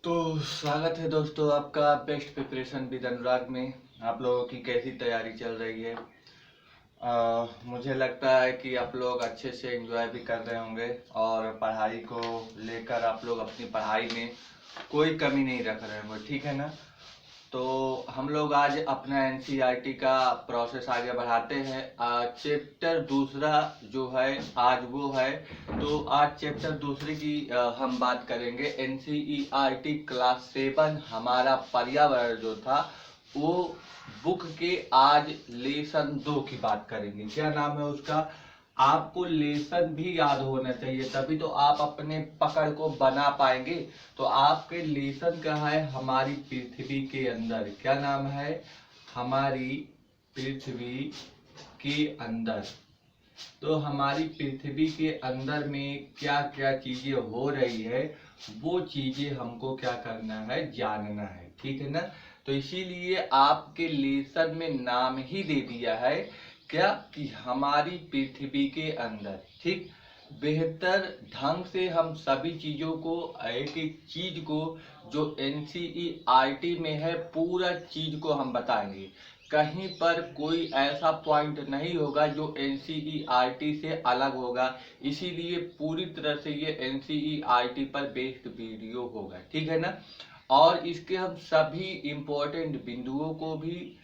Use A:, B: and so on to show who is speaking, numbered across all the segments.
A: तो स्वागत है दोस्तों आपका बेस्ट प्रिपरेशन विद अनुराग में। आप लोगों की कैसी तैयारी चल रही है? मुझे लगता है कि आप लोग अच्छे से एंजॉय भी कर रहे होंगे और पढ़ाई को लेकर आप लोग अपनी पढ़ाई में कोई कमी नहीं रख रहे होंगे, ठीक है ना? तो हम लोग आज अपना एनसीईआरटी का प्रोसेस आगे बढ़ाते हैं। चैप्टर दूसरा जो है आज वो है, तो आज चैप्टर दूसरे की हम बात करेंगे। एनसीईआरटी क्लास 7 हमारा पर्यावरण जो था वो बुक के आज लेसन 2 की बात करेंगे। क्या नाम है उसका? आपको लेसन भी याद होना चाहिए, तभी तो आप अपने पकड़ को बना पाएंगे। तो आपके लेसन का है हमारी पृथ्वी के अंदर। क्या नाम है? हमारी पृथ्वी के अंदर। तो हमारी पृथ्वी के अंदर में क्या क्या चीजें हो रही है, वो चीजें हमको क्या करना है, जानना है, ठीक है ना? तो इसीलिए आपके लेसन में नाम ही दे दिया है क्या कि हमारी पृथ्वी के अंदर, ठीक। बेहतर ढंग से हम सभी चीजों को, एक एक चीज को जो एनसीईआरटी में है पूरा चीज को हम बताएंगे। कहीं पर कोई ऐसा पॉइंट नहीं होगा जो एनसीईआरटी से अलग होगा। इसीलिए पूरी तरह से ये एनसीईआरटी पर बेस्ड वीडियो होगा, ठीक है ना? और इसके हम सभी इम्पोर्टेंट बिंदुओं को भी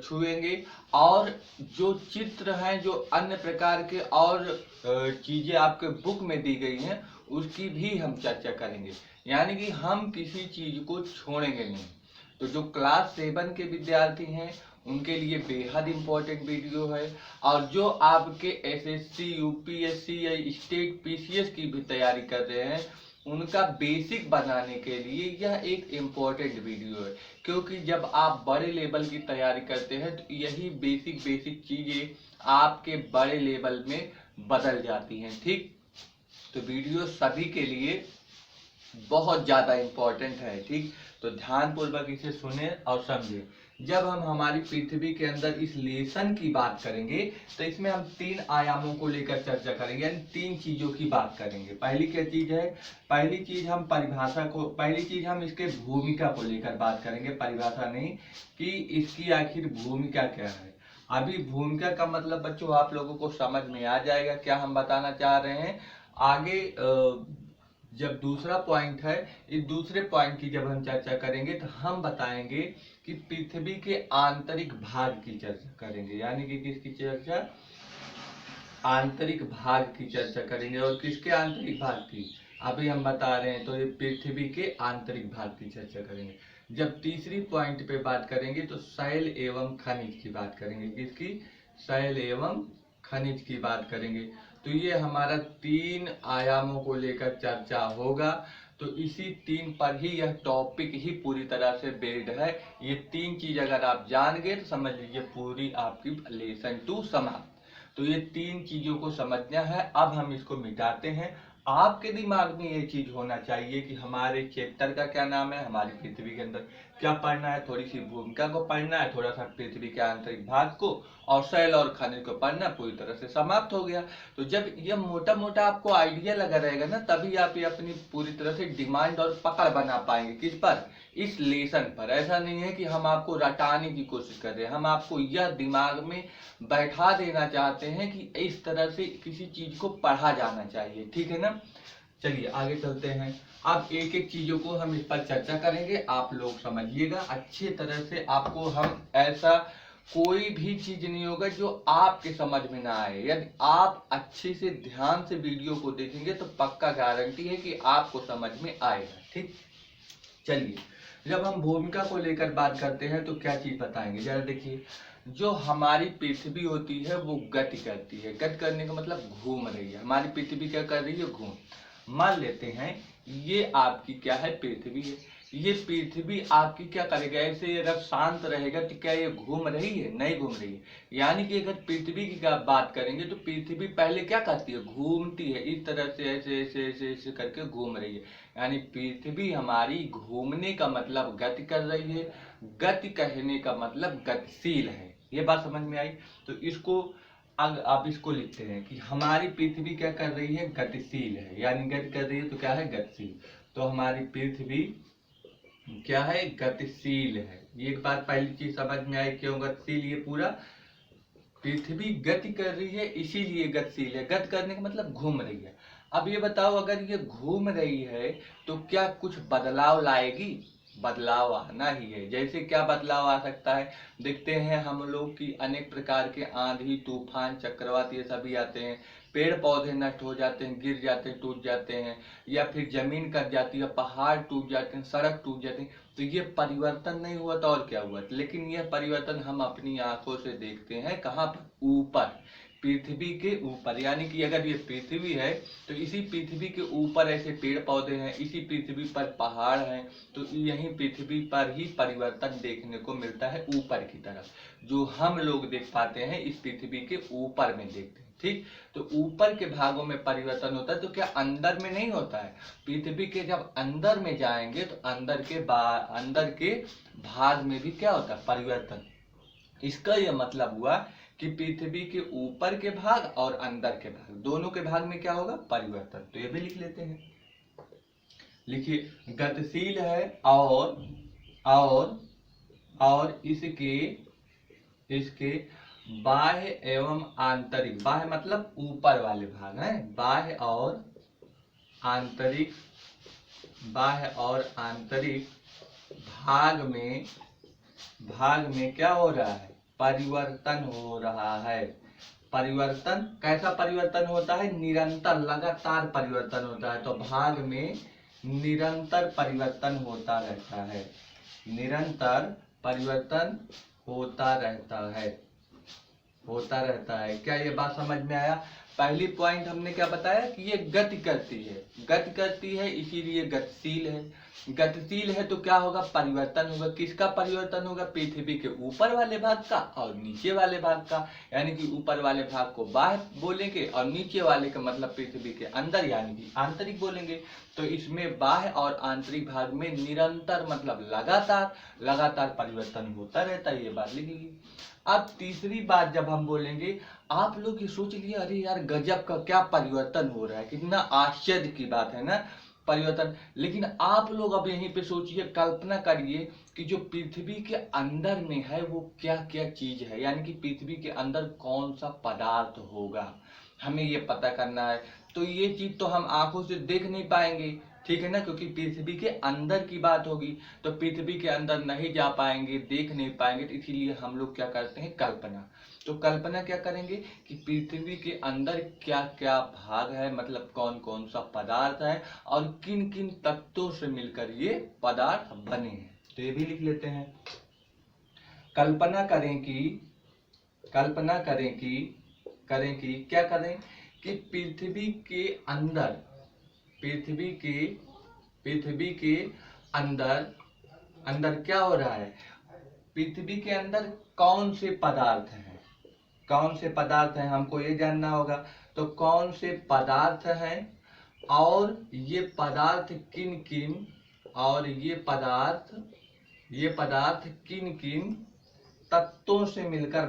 A: छुएंगे, और जो चित्र हैं, जो अन्य प्रकार के और चीजें आपके बुक में दी गई हैं, उसकी भी हम चर्चा करेंगे। यानी कि हम किसी चीज को छोड़ेंगे नहीं। तो जो क्लास 7 के विद्यार्थी हैं उनके लिए बेहद इंपॉर्टेंट वीडियो है, और जो आपके एसएससी, यूपीएससी या स्टेट पीसीएस की भी तैयारी कर रहे हैं उनका बेसिक बनाने के लिए यह एक इम्पोर्टेंट वीडियो है। क्योंकि जब आप बड़े लेवल की तैयारी करते हैं तो यही बेसिक बेसिक चीजें आपके बड़े लेवल में बदल जाती हैं, ठीक। तो वीडियो सभी के लिए बहुत ज्यादा इंपॉर्टेंट है, ठीक। तो ध्यान पूर्वक इसे सुने और समझे। जब हम हमारी पृथ्वी के अंदर इस लेसन की बात करेंगे तो इसमें हम 3 आयामों को लेकर चर्चा करेंगे, यानी 3 चीजों की बात करेंगे। पहली क्या चीज है? पहली चीज हम परिभाषा को, पहली चीज हम इसके भूमिका को लेकर बात करेंगे, परिभाषा नहीं, कि इसकी आखिर भूमिका क्या है। अभी भूमिका का मतलब बच्चों आप लोगों को समझ में आ जाएगा क्या हम बताना चाह रहे हैं। आगे जब दूसरा पॉइंट है, इस दूसरे पॉइंट की जब हम चर्चा करेंगे तो हम बताएंगे कि पृथ्वी के आंतरिक भाग की चर्चा करेंगे। यानी कि किसकी चर्चा? आंतरिक भाग की चर्चा करेंगे। और किसके आंतरिक भाग की? अभी हम बता रहे हैं, तो ये पृथ्वी के आंतरिक भाग की चर्चा करेंगे। जब तीसरी पॉइंट पे बात करेंगे तो शैल एवं खनिज की बात करेंगे। किसकी? शैल एवं खनिज की बात करेंगे। तो ये हमारा 3 आयामों को लेकर चर्चा होगा। तो इसी 3 पर ही यह टॉपिक ही पूरी तरह से बेस्ड है। ये 3 चीज अगर आप जान गए तो समझ लीजिए पूरी आपकी लेसन 2 समाप्त। तो ये 3 चीजों को समझना है। अब हम इसको मिटाते हैं। आपके दिमाग में ये चीज होना चाहिए कि हमारे चैप्टर का क्या नाम है, हमारी पृथ्वी के अंदर क्या पढ़ना है, थोड़ी सी भूमिका को पढ़ना है, थोड़ा सा पृथ्वी के आंतरिक भाग को, और शैल और खनिज को पढ़ना, पूरी तरह से समाप्त हो गया। तो जब ये मोटा मोटा आपको आइडिया लगा रहेगा ना, तभी आप ये अपनी पूरी तरह से डिमांड और पकड़ बना पाएंगे। किस पर? इस लेसन पर। ऐसा नहीं है कि हम आपको रटाने की कोशिश कर रहे हैं, हम आपको यह दिमाग में बैठा देना चाहते हैं कि इस तरह से किसी चीज को पढ़ा जाना चाहिए, ठीक है ना? चलिए आगे चलते हैं। अब एक एक चीजों को हम इस पर चर्चा करेंगे, आप लोग समझिएगा अच्छी तरह से। आपको हम ऐसा कोई भी चीज नहीं होगा जो आपके समझ में ना आए। यदि आप अच्छे से ध्यान से वीडियो को देखेंगे तो पक्का गारंटी है कि आपको समझ में आएगा, ठीक। चलिए, जब हम भूमिका को लेकर बात करते हैं तो क्या चीज बताएंगे जरा देखिए। जो हमारी पृथ्वी होती है वो गति करती है। गति करने का मतलब घूम रही है। हमारी पृथ्वी क्या कर रही है? घूम। मान लेते हैं ये आपकी क्या है? पृथ्वी है। ये पृथ्वी आपकी क्या करेगा? ऐसे अगर शांत रहेगा तो क्या ये घूम रही है? नहीं घूम रही है। यानी कि अगर पृथ्वी की बात करेंगे तो पृथ्वी पहले क्या करती है? घूमती है। इस तरह से ऐसे ऐसे ऐसे ऐसे करके घूम रही है। यानी पृथ्वी हमारी घूमने का मतलब गति कर रही है। गति कहने का मतलब गतिशील है। ये बात समझ में आई? तो इसको आप इसको लिखते हैं कि हमारी पृथ्वी क्या कर रही है? गतिशील है। यानी गति कर रही है तो क्या है? गतिशील। तो हमारी पृथ्वी क्या है, गतिशील है। ये एक बात पहली चीज समझ में आई, क्यों गतिशील, ये पूरा पृथ्वी गति कर रही है इसीलिए गतिशील है। गति करने का मतलब घूम रही है। अब ये बताओ, अगर ये घूम रही है तो क्या कुछ बदलाव लाएगी? बदलाव आना ही है। जैसे क्या बदलाव आ सकता है, देखते हैं हम लोग की अनेक प्रकार के आंधी तूफान चक्रवात ये सभी आते हैं, पेड़ पौधे नष्ट हो जाते हैं, गिर जाते हैं, टूट जाते हैं, या फिर जमीन कट जाती है, पहाड़ टूट जाते हैं, सड़क टूट जाती है। तो ये परिवर्तन नहीं हुआ तो और क्या हुआ? लेकिन यह परिवर्तन हम अपनी आंखों से देखते हैं। कहाँ पर? ऊपर, पृथ्वी के ऊपर। यानी कि अगर ये पृथ्वी है तो इसी पृथ्वी के ऊपर ऐसे पेड़ पौधे हैं, इसी पृथ्वी पर पहाड़ हैं, तो यहीं पृथ्वी पर ही परिवर्तन देखने को मिलता है ऊपर की तरफ, जो हम लोग देख पाते हैं इस पृथ्वी के ऊपर में देखते हैं। ठीक, तो ऊपर के भागों में परिवर्तन होता है, तो क्या अंदर में नहीं होता है? पृथ्वी के जब अंदर में जाएंगे तो अंदर के भाग में भी क्या होता है? परिवर्तन। इसका यह मतलब हुआ कि पृथ्वी के ऊपर के भाग और अंदर के भाग, दोनों के भाग में क्या होगा? परिवर्तन। तो ये भी लिख लेते हैं। लिखिए, गतिशील है और इसके बाह्य एवं आंतरिक, बाह्य मतलब ऊपर वाले भाग हैं, बाह्य और आंतरिक भाग में क्या हो रहा है? परिवर्तन हो रहा है। परिवर्तन कैसा परिवर्तन होता है? निरंतर, लगातार परिवर्तन होता है। तो भाग में निरंतर परिवर्तन होता रहता है, निरंतर परिवर्तन होता रहता है। क्या ये बात समझ में आया? पहली पॉइंट हमने क्या बताया कि ये गति करती है इसीलिए गतिशील है। गतिशील है तो क्या होगा? परिवर्तन होगा। किसका परिवर्तन होगा? पृथ्वी के ऊपर वाले भाग का और नीचे वाले भाग का। यानी कि ऊपर वाले भाग को बाह्य बोलेंगे और नीचे वाले का मतलब पृथ्वी के अंदर यानी कि आंतरिक बोलेंगे। तो इसमें बाह्य और आंतरिक भाग में निरंतर मतलब लगातार परिवर्तन होता रहता है। ये बात लिखिए। अब तीसरी बात जब हम बोलेंगे, आप लोग ये सोच लिए, अरे यार गजब का क्या परिवर्तन हो रहा है, कितना आश्चर्य की बात है ना परिवर्तन। लेकिन आप लोग अब यहीं पे सोचिए, कल्पना करिए कि जो पृथ्वी के अंदर में है वो क्या क्या चीज है, यानी कि पृथ्वी के अंदर कौन सा पदार्थ होगा, हमें ये पता करना है। तो ये चीज तो हम आंखों से देख नहीं पाएंगे, ठीक है ना, क्योंकि पृथ्वी के अंदर की बात होगी। तो पृथ्वी के अंदर नहीं जा पाएंगे, देख नहीं पाएंगे, तो इसीलिए हम लोग क्या करते हैं? कल्पना। तो कल्पना क्या करेंगे कि पृथ्वी के अंदर क्या क्या भाग है, मतलब कौन कौन सा पदार्थ है और किन किन तत्वों से मिलकर ये पदार्थ बने हैं। तो ये भी लिख लेते हैं। कल्पना करें कि क्या करें कि पृथ्वी के अंदर क्या हो रहा है? पृथ्वी के अंदर कौन से पदार्थ हैं, हमको ये जानना होगा। तो कौन से पदार्थ हैं और ये पदार्थ किन किन तत्वों से मिलकर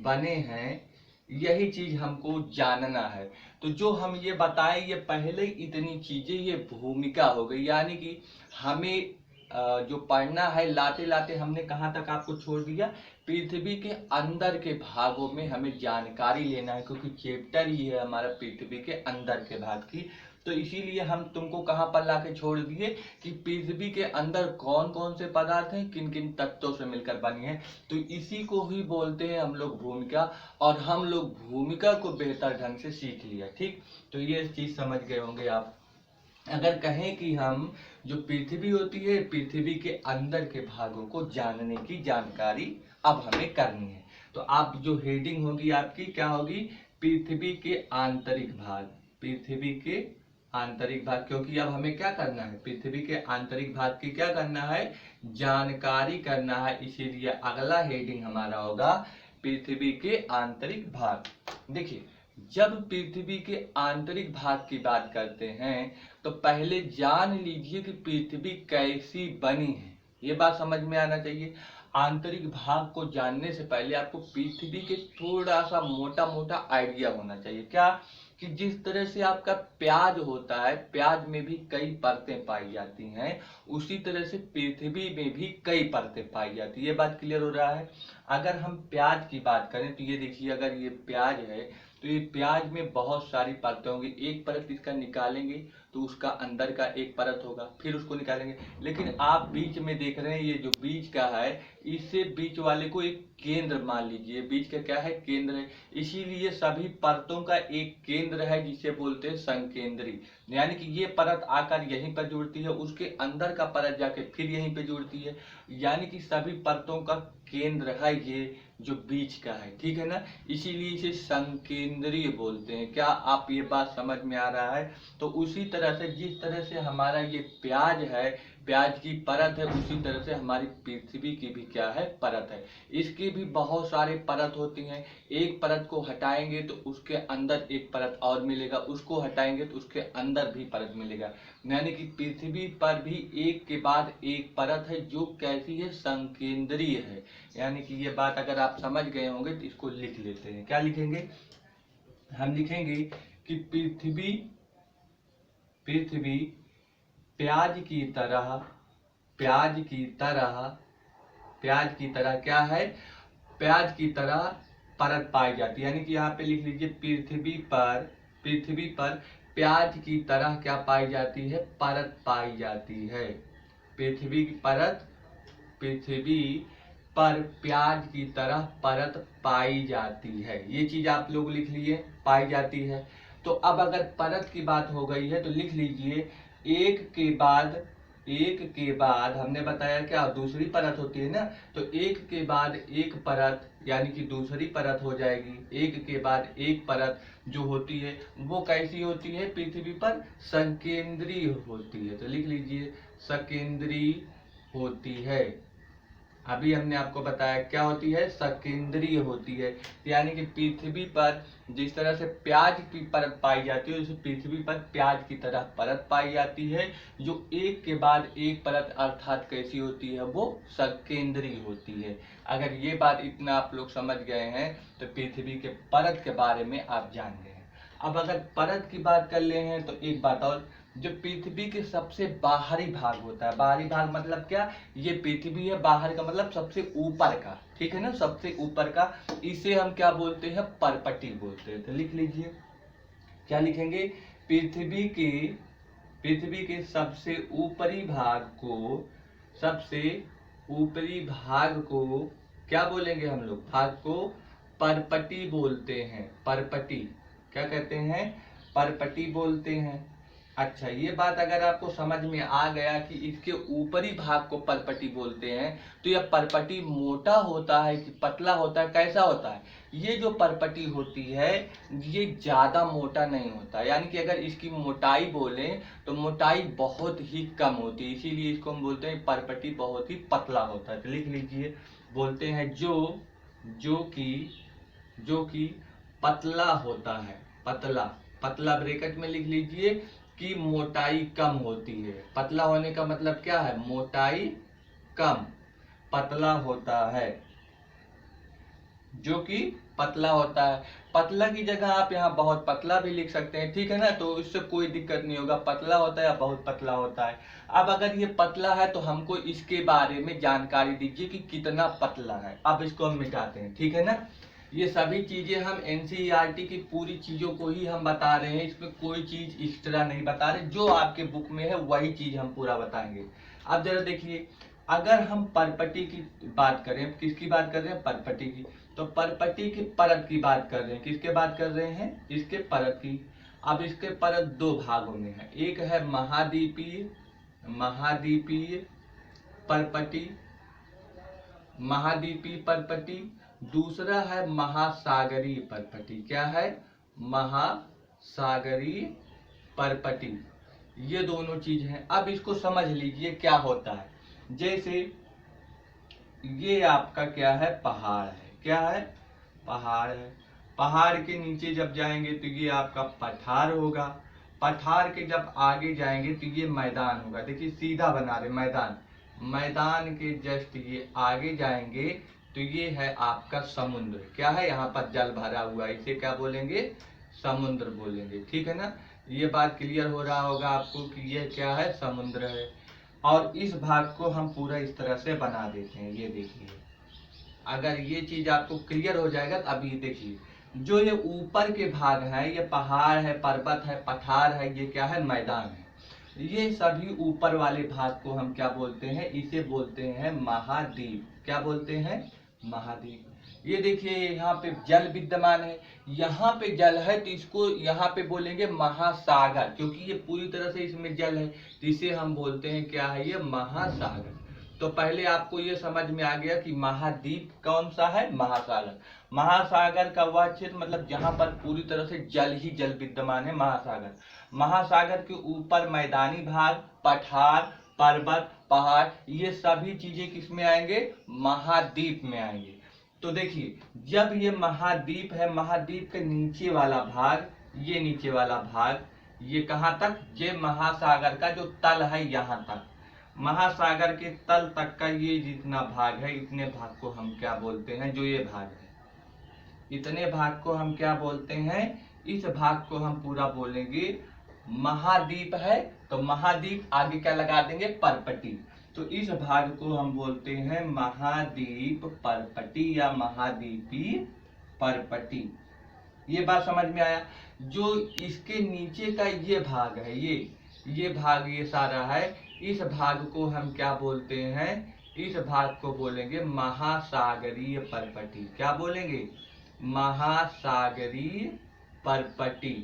A: बने हैं, यही चीज हमको जानना है। तो जो हम ये बताएं, ये पहले इतनी चीजें, ये भूमिका हो गई। यानी कि हमें जो पढ़ना है, लाते लाते हमने कहाँ तक आपको छोड़ दिया? पृथ्वी के अंदर के भागों में हमें जानकारी लेना है, क्योंकि चैप्टर ही है हमारा पृथ्वी के अंदर के भाग की। तो इसीलिए हम तुमको कहाँ पर लाके छोड़ दिए कि पृथ्वी के अंदर कौन कौन से पदार्थ हैं, किन किन तत्वों से मिलकर बनी है। तो इसी को ही बोलते हैं हम लोग भूमिका, और हम लोग भूमिका को बेहतर ढंग से सीख लिया। ठीक, तो ये चीज समझ गए होंगे आप। अगर कहें कि हम जो पृथ्वी होती है, पृथ्वी के अंदर के भागों को जानने की जानकारी अब हमें करनी है, तो आप जो हेडिंग होगी आपकी क्या होगी? पृथ्वी के आंतरिक भाग, क्योंकि अब हमें क्या करना है? पृथ्वी के आंतरिक भाग की क्या करना है? जानकारी करना है। इसीलिए अगला हेडिंग हमारा होगा पृथ्वी के आंतरिक भाग। देखिए, जब पृथ्वी के आंतरिक भाग की बात करते हैं तो पहले जान लीजिए कि पृथ्वी कैसी बनी है, ये बात समझ में आना चाहिए। आंतरिक भाग को जानने से पहले आपको पृथ्वी के थोड़ा सा मोटा मोटा आइडिया होना चाहिए। क्या? कि जिस तरह से आपका प्याज होता है, प्याज में भी कई परतें पाई जाती हैं, उसी तरह से पृथ्वी में भी कई परतें पाई जाती है। ये बात क्लियर हो रहा है। अगर हम प्याज की बात करें तो ये देखिए, अगर ये प्याज है तो ये प्याज में बहुत सारी परतें होंगी। एक परत इसका निकालेंगे तो उसका अंदर का एक परत होगा, फिर उसको निकालेंगे। लेकिन आप बीच में देख रहे हैं, ये जो बीच का है, इससे बीच वाले को एक केंद्र मान लीजिए। बीच का क्या है? केंद्र है। इसीलिए सभी परतों का एक केंद्र है जिसे बोलते हैं संकेंद्री। यानी कि ये परत आकर यहीं पर जुड़ती है, उसके अंदर का परत जाके फिर यहीं पे जुड़ती है। यानी कि सभी परतों का केंद्र है ये जो बीच का है, ठीक है ना। इसीलिए इसे संकेंद्रीय बोलते हैं। क्या आप ये बात समझ में आ रहा है? तो उसी तरह से जिस तरह से हमारा ये प्याज है, प्याज की परत है, उसी तरह से हमारी पृथ्वी की भी क्या है? परत है। इसकी भी बहुत सारे परत होती हैं। एक परत को हटाएंगे तो उसके अंदर एक परत और मिलेगा, उसको हटाएंगे तो उसके अंदर भी परत मिलेगा। यानी कि पृथ्वी पर भी एक के बाद एक परत है जो कैसी है? संकेंद्रीय है। यानी कि ये बात अगर आप समझ गए होंगे तो इसको लिख लेते हैं। क्या लिखेंगे? हम लिखेंगे कि पृथ्वी प्याज की तरह, प्याज की तरह, प्याज की तरह क्या है? प्याज की तरह परत पाई जाती है। यानी कि यहाँ पे लिख लीजिए, पृथ्वी पर प्याज की तरह क्या पाई जाती है? परत पाई जाती है। पृथ्वी पर प्याज की तरह परत पाई जाती है। ये चीज आप लोग लिख लिए, पाई जाती है। तो अब अगर परत की बात हो गई है तो लिख लीजिए, एक के बाद हमने बताया क्या? दूसरी परत होती है ना, तो एक के बाद एक परत यानी कि दूसरी परत हो जाएगी। एक के बाद एक परत जो होती है वो कैसी होती है? पृथ्वी पर संकेंद्रीय होती है। तो लिख लीजिए, संकेंद्रीय होती है। अभी हमने आपको बताया क्या होती है? संकेंद्रीय होती है। यानी कि पृथ्वी पर जिस तरह से प्याज की परत पाई जाती है, उसे पृथ्वी पर प्याज की तरह परत पाई जाती है, जो एक के बाद एक परत अर्थात कैसी होती है? वो संकेंद्रीय होती है। अगर ये बात इतना आप लोग समझ गए हैं तो पृथ्वी के परत के बारे में आप जान गए हैं। अब अगर परत की बात कर ले हैं तो एक बात और, जो पृथ्वी के सबसे बाहरी भाग होता है, बाहरी भाग मतलब क्या? ये पृथ्वी है, बाहर का मतलब सबसे ऊपर का, ठीक है ना, सबसे ऊपर का, इसे हम क्या बोलते हैं? परपटी बोलते हैं। तो लिख लीजिए, क्या लिखेंगे? पृथ्वी के सबसे ऊपरी भाग को क्या बोलेंगे हम लोग? भाग को परपटी बोलते हैं। परपटी क्या कहते हैं? परपटी बोलते हैं। अच्छा, ये बात अगर आपको समझ में आ गया कि इसके ऊपरी भाग को परपटी बोलते हैं, तो यह परपटी मोटा होता है कि पतला होता है? कैसा होता है? ये जो परपटी होती है ये ज्यादा मोटा नहीं होता। यानी कि अगर इसकी मोटाई बोलें तो मोटाई बहुत ही कम होती है, इसीलिए इसको हम बोलते हैं परपटी बहुत ही पतला होता है। तो लिख लीजिए, बोलते हैं जो कि पतला होता है। पतला ब्रैकेट में लिख लीजिए कि मोटाई कम होती है। पतला होने का मतलब क्या है? मोटाई कम, पतला होता है, जो कि पतला होता है। पतला की जगह आप यहाँ बहुत पतला भी लिख सकते हैं, ठीक है ना, तो इससे कोई दिक्कत नहीं होगा। पतला होता है या बहुत पतला होता है। अब अगर ये पतला है तो हमको इसके बारे में जानकारी दीजिए कि कितना पतला है। अब इसको हम मिटाते हैं, ठीक है ना। ये सभी चीजें हम एनसीईआरटी की पूरी चीजों को ही हम बता रहे हैं, इसमें कोई चीज एक्स्ट्रा नहीं बता रहे। जो आपके बुक में है वही चीज हम पूरा बताएंगे। अब जरा देखिए, अगर हम परपटी की बात करें, किसकी बात कर रहे हैं? परपटी की। तो परपटी की परत की बात कर रहे हैं। किसके बात कर रहे हैं? इसके परत की। अब इसके परत दो भागों में है। एक है महाद्वीपीय परपटी, दूसरा है महासागरीय परपटी। क्या है? महासागरीय परपटी। ये दोनों चीज हैं। अब इसको समझ लीजिए क्या होता है। जैसे ये आपका क्या है? पहाड़ है। क्या है? पहाड़ है। पहाड़ के नीचे जब जाएंगे तो ये आपका पठार होगा। पठार के जब आगे जाएंगे तो ये मैदान होगा। देखिए सीधा बना रहे मैदान के जस्ट ये आगे जाएंगे तो ये है आपका समुद्र। क्या है? यहाँ पर जल भरा हुआ है, इसे क्या बोलेंगे? समुद्र बोलेंगे। ठीक है ना, ये बात क्लियर हो रहा होगा आपको कि ये क्या है, समुद्र है। और इस भाग को हम पूरा इस तरह से बना देते हैं। ये देखिए, अगर ये चीज आपको क्लियर हो जाएगा तो अभी देखिए, जो ये ऊपर के भाग है, ये पहाड़ है, पर्वत है, पठार है, ये क्या है, मैदान है। ये सभी ऊपर वाले भाग को हम क्या बोलते हैं, इसे बोलते हैं महाद्वीप। क्या बोलते हैं, महाद्वीप। ये देखिए, यहाँ पे जल विद्यमान है, यहाँ पे जल है तो इसको यहाँ पे बोलेंगे महासागर, क्योंकि ये पूरी तरह से इसमें जल है तो इसे हम बोलते हैं क्या है, ये महासागर। तो पहले आपको ये समझ में आ गया कि महाद्वीप कौन सा है, महासागर। महासागर का वह क्षेत्र मतलब जहां पर पूरी तरह से जल ही जल विद्यमान है, महासागर। महासागर के ऊपर मैदानी भाग, पठार, पर्वत, पहाड़, ये सभी चीजें किसमें आएंगे, महाद्वीप में आएंगे। तो देखिए, जब ये महाद्वीप है, महाद्वीप के नीचे वाला भाग, ये नीचे वाला भाग, ये कहां तक, ये महासागर का जो तल है यहां तक, महासागर के तल तक का ये जितना भाग है, इतने भाग को हम क्या बोलते हैं, जो ये भाग है, इतने भाग को हम क्या बोलते हैं, इस भाग को हम पूरा बोलेंगे महाद्वीप है। तो महाद्वीप आगे क्या लगा देंगे, परपटी। तो इस भाग को हम बोलते हैं महाद्वीप परपटी या महाद्वीपी परपटी। ये बात समझ में आया। जो इसके नीचे का ये भाग है, ये भाग, ये सारा है, इस भाग को हम क्या बोलते हैं, इस भाग को बोलेंगे महासागरीय परपटी। क्या बोलेंगे, महासागरीय परपटी।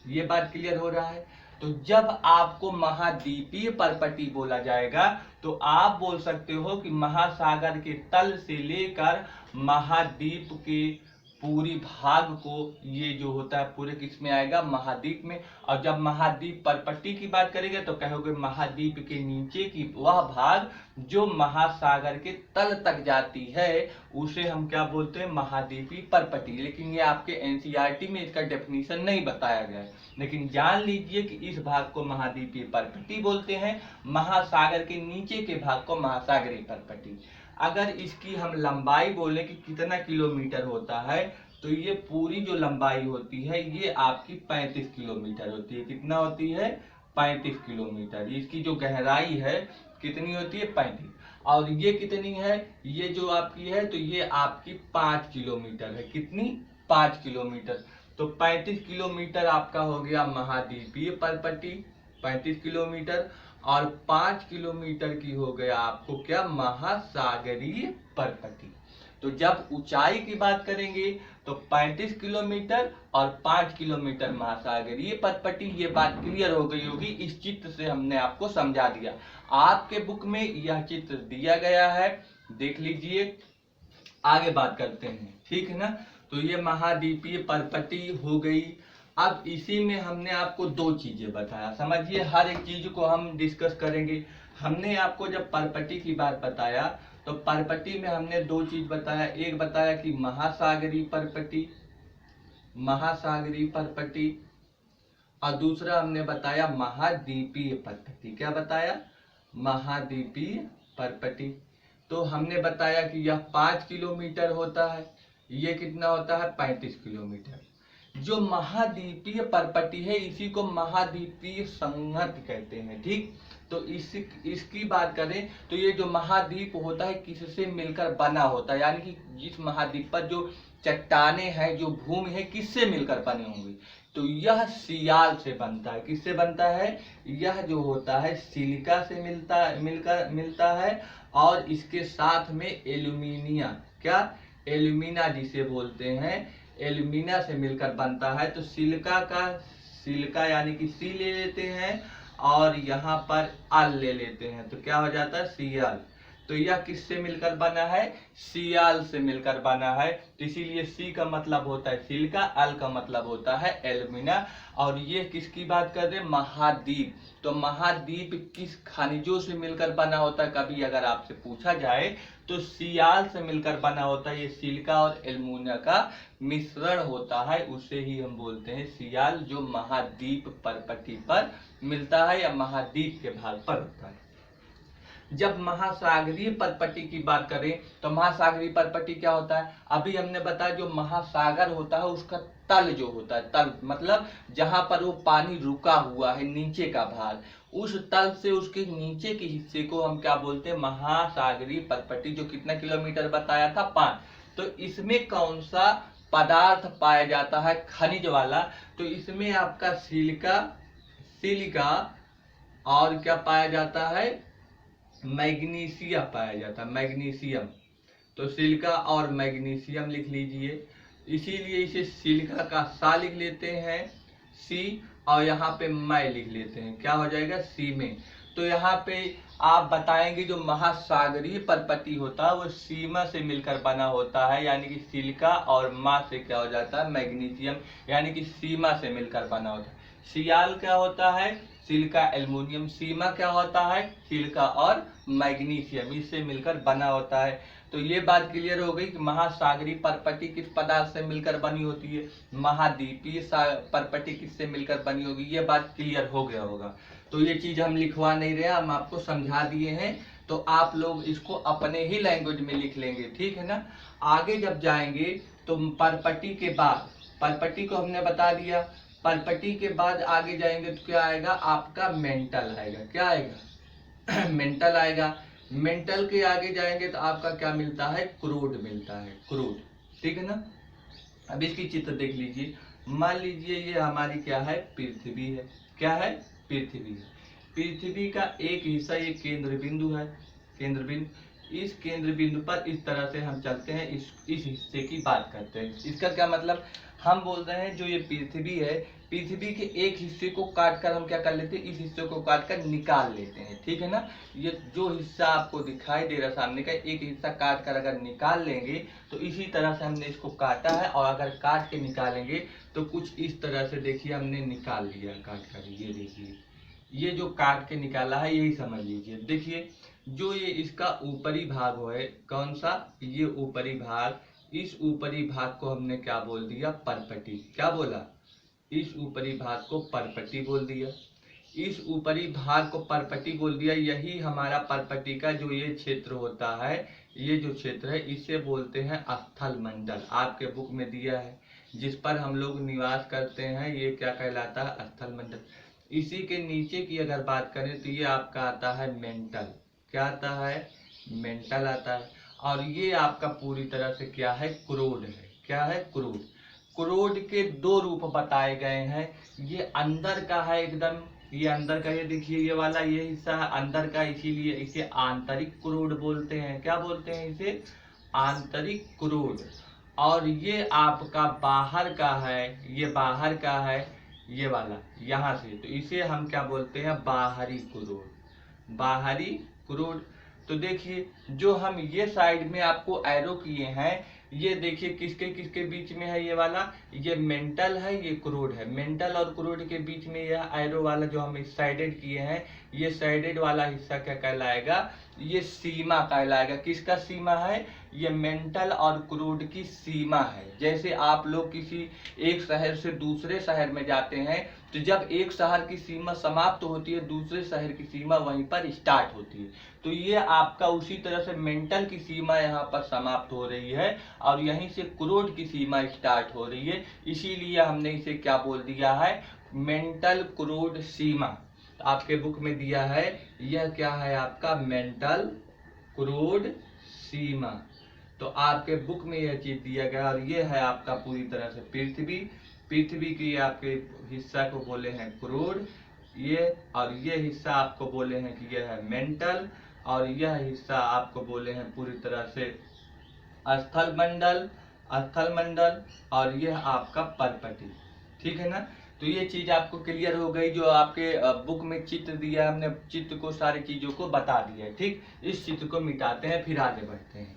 A: ये बात क्लियर हो रहा है। तो जब आपको महाद्वीपीय परपटी बोला जाएगा तो आप बोल सकते हो कि महासागर के तल से लेकर महाद्वीप के पूरी भाग को, ये जो होता है पूरे किस में आएगा, महाद्वीप में। और जब महाद्वीप परपट्टी की बात करेंगे तो कहोगे महाद्वीप के नीचे की वह भाग जो महासागर के तल तक जाती है, उसे हम क्या बोलते हैं, महाद्वीपी परपट्टी। लेकिन ये आपके एनसीईआरटी में इसका डेफिनेशन नहीं बताया गया है, लेकिन जान लीजिए कि इस भाग को महाद्वीपीय परपट्टी बोलते हैं, महासागर के नीचे के भाग को महासागरीय परपट्टी। अगर इसकी हम लंबाई बोले कि कितना किलोमीटर होता है, तो ये पूरी जो लंबाई होती है ये आपकी 35 किलोमीटर होती है। कितना होती है, 35 किलोमीटर। इसकी जो गहराई है कितनी होती है, 35। और ये कितनी है, ये जो आपकी है, तो ये आपकी 5 किलोमीटर है। कितनी, 5 किलोमीटर। तो 35 किलोमीटर आपका हो गया महाद्वीपीय परपट्टी, 35 किलोमीटर। और 5 किलोमीटर की हो गया आपको क्या, महासागरीय परपट्टी। तो जब ऊंचाई की बात करेंगे तो 35 किलोमीटर और 5 किलोमीटर महासागरीय परपट्टी। ये बात क्लियर हो गई होगी, इस चित्र से हमने आपको समझा दिया। आपके बुक में यह चित्र दिया गया है, देख लीजिए। आगे बात करते हैं, ठीक है ना। तो ये महाद्वीपीय परपट्टी हो गई। अब इसी में हमने आपको दो चीजें बताया, समझिए हर एक चीज को हम डिस्कस करेंगे। हमने आपको जब परपट्टी की बात बताया तो परपट्टी में हमने दो चीज बताया, एक बताया कि महासागरीय परपट्टी, महासागरीय परपट्टी, और दूसरा हमने बताया महाद्वीपीय परपट्टी। क्या बताया, महाद्वीपीय परपट्टी। तो हमने बताया कि यह 5 किलोमीटर होता है, ये कितना होता है, 35 किलोमीटर। जो महाद्वीपीय परपट्टी है इसी को महाद्वीपीय संहति कहते हैं, ठीक। तो इसकी बात करें तो ये जो महाद्वीप होता है किससे मिलकर बना होता है, यानी कि जिस महाद्वीप पर जो चट्टाने हैं, जो भूमि है, किससे मिलकर बने होंगे, तो यह सियाल से बनता है। किससे बनता है, यह जो होता है सिलिका से मिलता है, और इसके साथ में एल्यूमिनिया, क्या, एल्यूमिना जिसे बोलते हैं, एल्यूमिना से मिलकर बनता है। तो सिलिका यानी कि सी ले लेते हैं और यहाँ पर अल ले लेते हैं, तो क्या हो जाता है, सियाल। तो यह किससे मिलकर बना है, सियाल से मिलकर बना है। तो इसीलिए सी का मतलब होता है सिलिका, अल का मतलब होता है एल्यूमिना। और ये किसकी बात कर रहे हैं, महाद्वीप। तो महाद्वीप किस खनिजों से मिलकर बना होता है, कभी अगर आपसे पूछा जाए तो सियाल से मिलकर बना होता है। ये सिलिका और एल्यूमिना का मिश्रण होता है, उसे ही हम बोलते हैं सियाल, जो महाद्वीप परपट्टी पर मिलता है या महाद्वीप के भाग पर होता है। जब महासागरीय परपट्टी की बात करें तो महासागरीय परपट्टी क्या होता है, अभी हमने बताया जो महासागर होता है उसका तल जो होता है, तल मतलब जहां पर वो पानी रुका हुआ है, नीचे का भाग, उस तल से उसके नीचे के हिस्से को हम क्या बोलते हैं, महासागरीय परपटी, जो कितना किलोमीटर बताया था, 5। तो इसमें कौन सा पदार्थ पाया जाता है, खनिज वाला, तो इसमें आपका सिलिका, सिलिका और क्या पाया जाता है, मैग्नीशियम पाया जाता है, मैग्नीशियम। तो सिलिका और मैग्नीशियम लिख लीजिए, इसीलिए इसे सिलिका का सा लिख लेते हैं, सी, और यहाँ पे मै लिख लेते हैं, क्या हो जाएगा, सी में। तो यहाँ पे आप बताएंगे जो महासागरीय परपटी होता है वो सीमा से मिलकर बना होता है, यानी कि सिलिका और मा से क्या हो जाता है, मैग्नीशियम, यानी कि सीमा से मिलकर बना होता है। सियाल क्या होता है, सिलिका एल्युमिनियम, सीमा क्या होता है, सिलिका और मैग्नीशियम, इससे मिलकर बना होता है। तो ये बात क्लियर हो गई कि महासागरीय परपटी किस पदार्थ से मिलकर बनी होती है, महाद्वीपीय परपटी किससे मिलकर बनी होगी, ये बात क्लियर हो गया होगा। तो ये चीज हम लिखवा नहीं रहे, हम आपको समझा दिए हैं, तो आप लोग इसको अपने ही लैंग्वेज में लिख लेंगे, ठीक है ना। आगे जब जाएंगे तो परपटी के बाद, परपटी को हमने बता दिया, परपटी के बाद आगे जाएंगे तो क्या आएगा, आपका मेंटल आएगा, क्या आएगा मेंटल आएगा। मेंटल के आगे जाएंगे तो आपका क्या मिलता है, क्रूड मिलता है, क्रूड, ठीक है ना। अब इसकी चित्र देख लीजिए, मान लीजिए ये हमारी क्या है, पृथ्वी है, क्या है, पृथ्वी है। पृथ्वी का एक हिस्सा ये केंद्र बिंदु है, केंद्र बिंदु, इस केंद्र बिंदु पर इस तरह से हम चलते हैं, इस हिस्से की बात करते हैं। इसका क्या मतलब, हम बोल रहे हैं जो ये पृथ्वी है, पृथ्वी के एक हिस्से को काट कर हम क्या कर लेते हैं, इस हिस्से को काट कर निकाल लेते हैं, ठीक है ना। ये जो हिस्सा आपको दिखाई दे रहा सामने का, एक हिस्सा काट कर अगर निकाल लेंगे तो इसी तरह से हमने इसको काटा है, और अगर काट के निकालेंगे तो कुछ इस तरह से देखिए हमने निकाल लिया काट कर, ये देखिए, ये जो काट के निकाला है यही समझ लीजिए। देखिए जो ये इसका ऊपरी भाग है, कौन सा, ये ऊपरी भाग, इस ऊपरी भाग को हमने क्या बोल दिया, परपटी, क्या बोला, इस ऊपरी भाग को परपटी बोल दिया, इस ऊपरी भाग को परपटी बोल दिया। यही हमारा परपटी का जो ये क्षेत्र होता है, ये जो क्षेत्र है इसे बोलते हैं स्थल मंडल, आपके बुक में दिया है, जिस पर हम लोग निवास करते हैं, ये क्या कहलाता है, स्थल मंडल। इसी के नीचे की अगर बात करें तो ये आपका आता है मेंटल, क्या आता है, मेंटल आता है। और ये आपका पूरी तरह से क्या है, क्रूड है, क्या है, क्रूड। क्रूड के दो रूप बताए गए हैं, ये अंदर का है एकदम, ये अंदर का, ये देखिए ये वाला, ये हिस्सा है अंदर का, इसीलिए इसे आंतरिक क्रूड बोलते हैं, क्या बोलते हैं इसे, आंतरिक क्रूड। और ये आपका बाहर का है, ये बाहर का है, ये वाला यहाँ से, तो इसे हम क्या बोलते हैं, बाहरी क्रूड, बाहरी क्रूड। तो देखिए जो हम ये साइड में आपको एरो किए हैं, ये देखिए किसके किसके बीच में है, ये वाला, ये मेंटल है, ये क्रूड है। मेंटल और क्रूड के बीच में यह एरो वाला जो हम साइडेड किए हैं, ये साइडेड वाला हिस्सा क्या कहलाएगा, ये सीमा कहलाएगा। किसका सीमा है, ये मेंटल और क्रूड की सीमा है। जैसे आप लोग किसी एक शहर से दूसरे शहर में जाते हैं, तो जब एक शहर की सीमा समाप्त होती है, दूसरे शहर की सीमा वहीं पर स्टार्ट होती है। तो ये आपका उसी तरह से मेंटल की सीमा यहाँ पर समाप्त हो रही है, और यहीं से क्रूड की सीमा स्टार्ट हो रही है, इसीलिए हमने इसे क्या बोल दिया है, मेंटल क्रूड सीमा। आपके बुक में दिया है, यह क्या है आपका, मेंटल क्रूड सीमा। तो आपके बुक में यह चीज दिया गया, और ये है आपका पूरी तरह से पृथ्वी। पृथ्वी की आपके हिस्सा को बोले हैं क्रूड, ये, और ये हिस्सा आपको बोले हैं कि यह है मेंटल, और यह हिस्सा आपको बोले हैं पूरी तरह से स्थल मंडल, स्थल मंडल, और यह आपका परपटी, ठीक है ना। तो ये चीज आपको क्लियर हो गई, जो आपके बुक में चित्र दिया, हमने चित्र को सारी चीजों को बता दिया है, ठीक। इस चित्र को मिटाते हैं, फिर आगे बढ़ते हैं,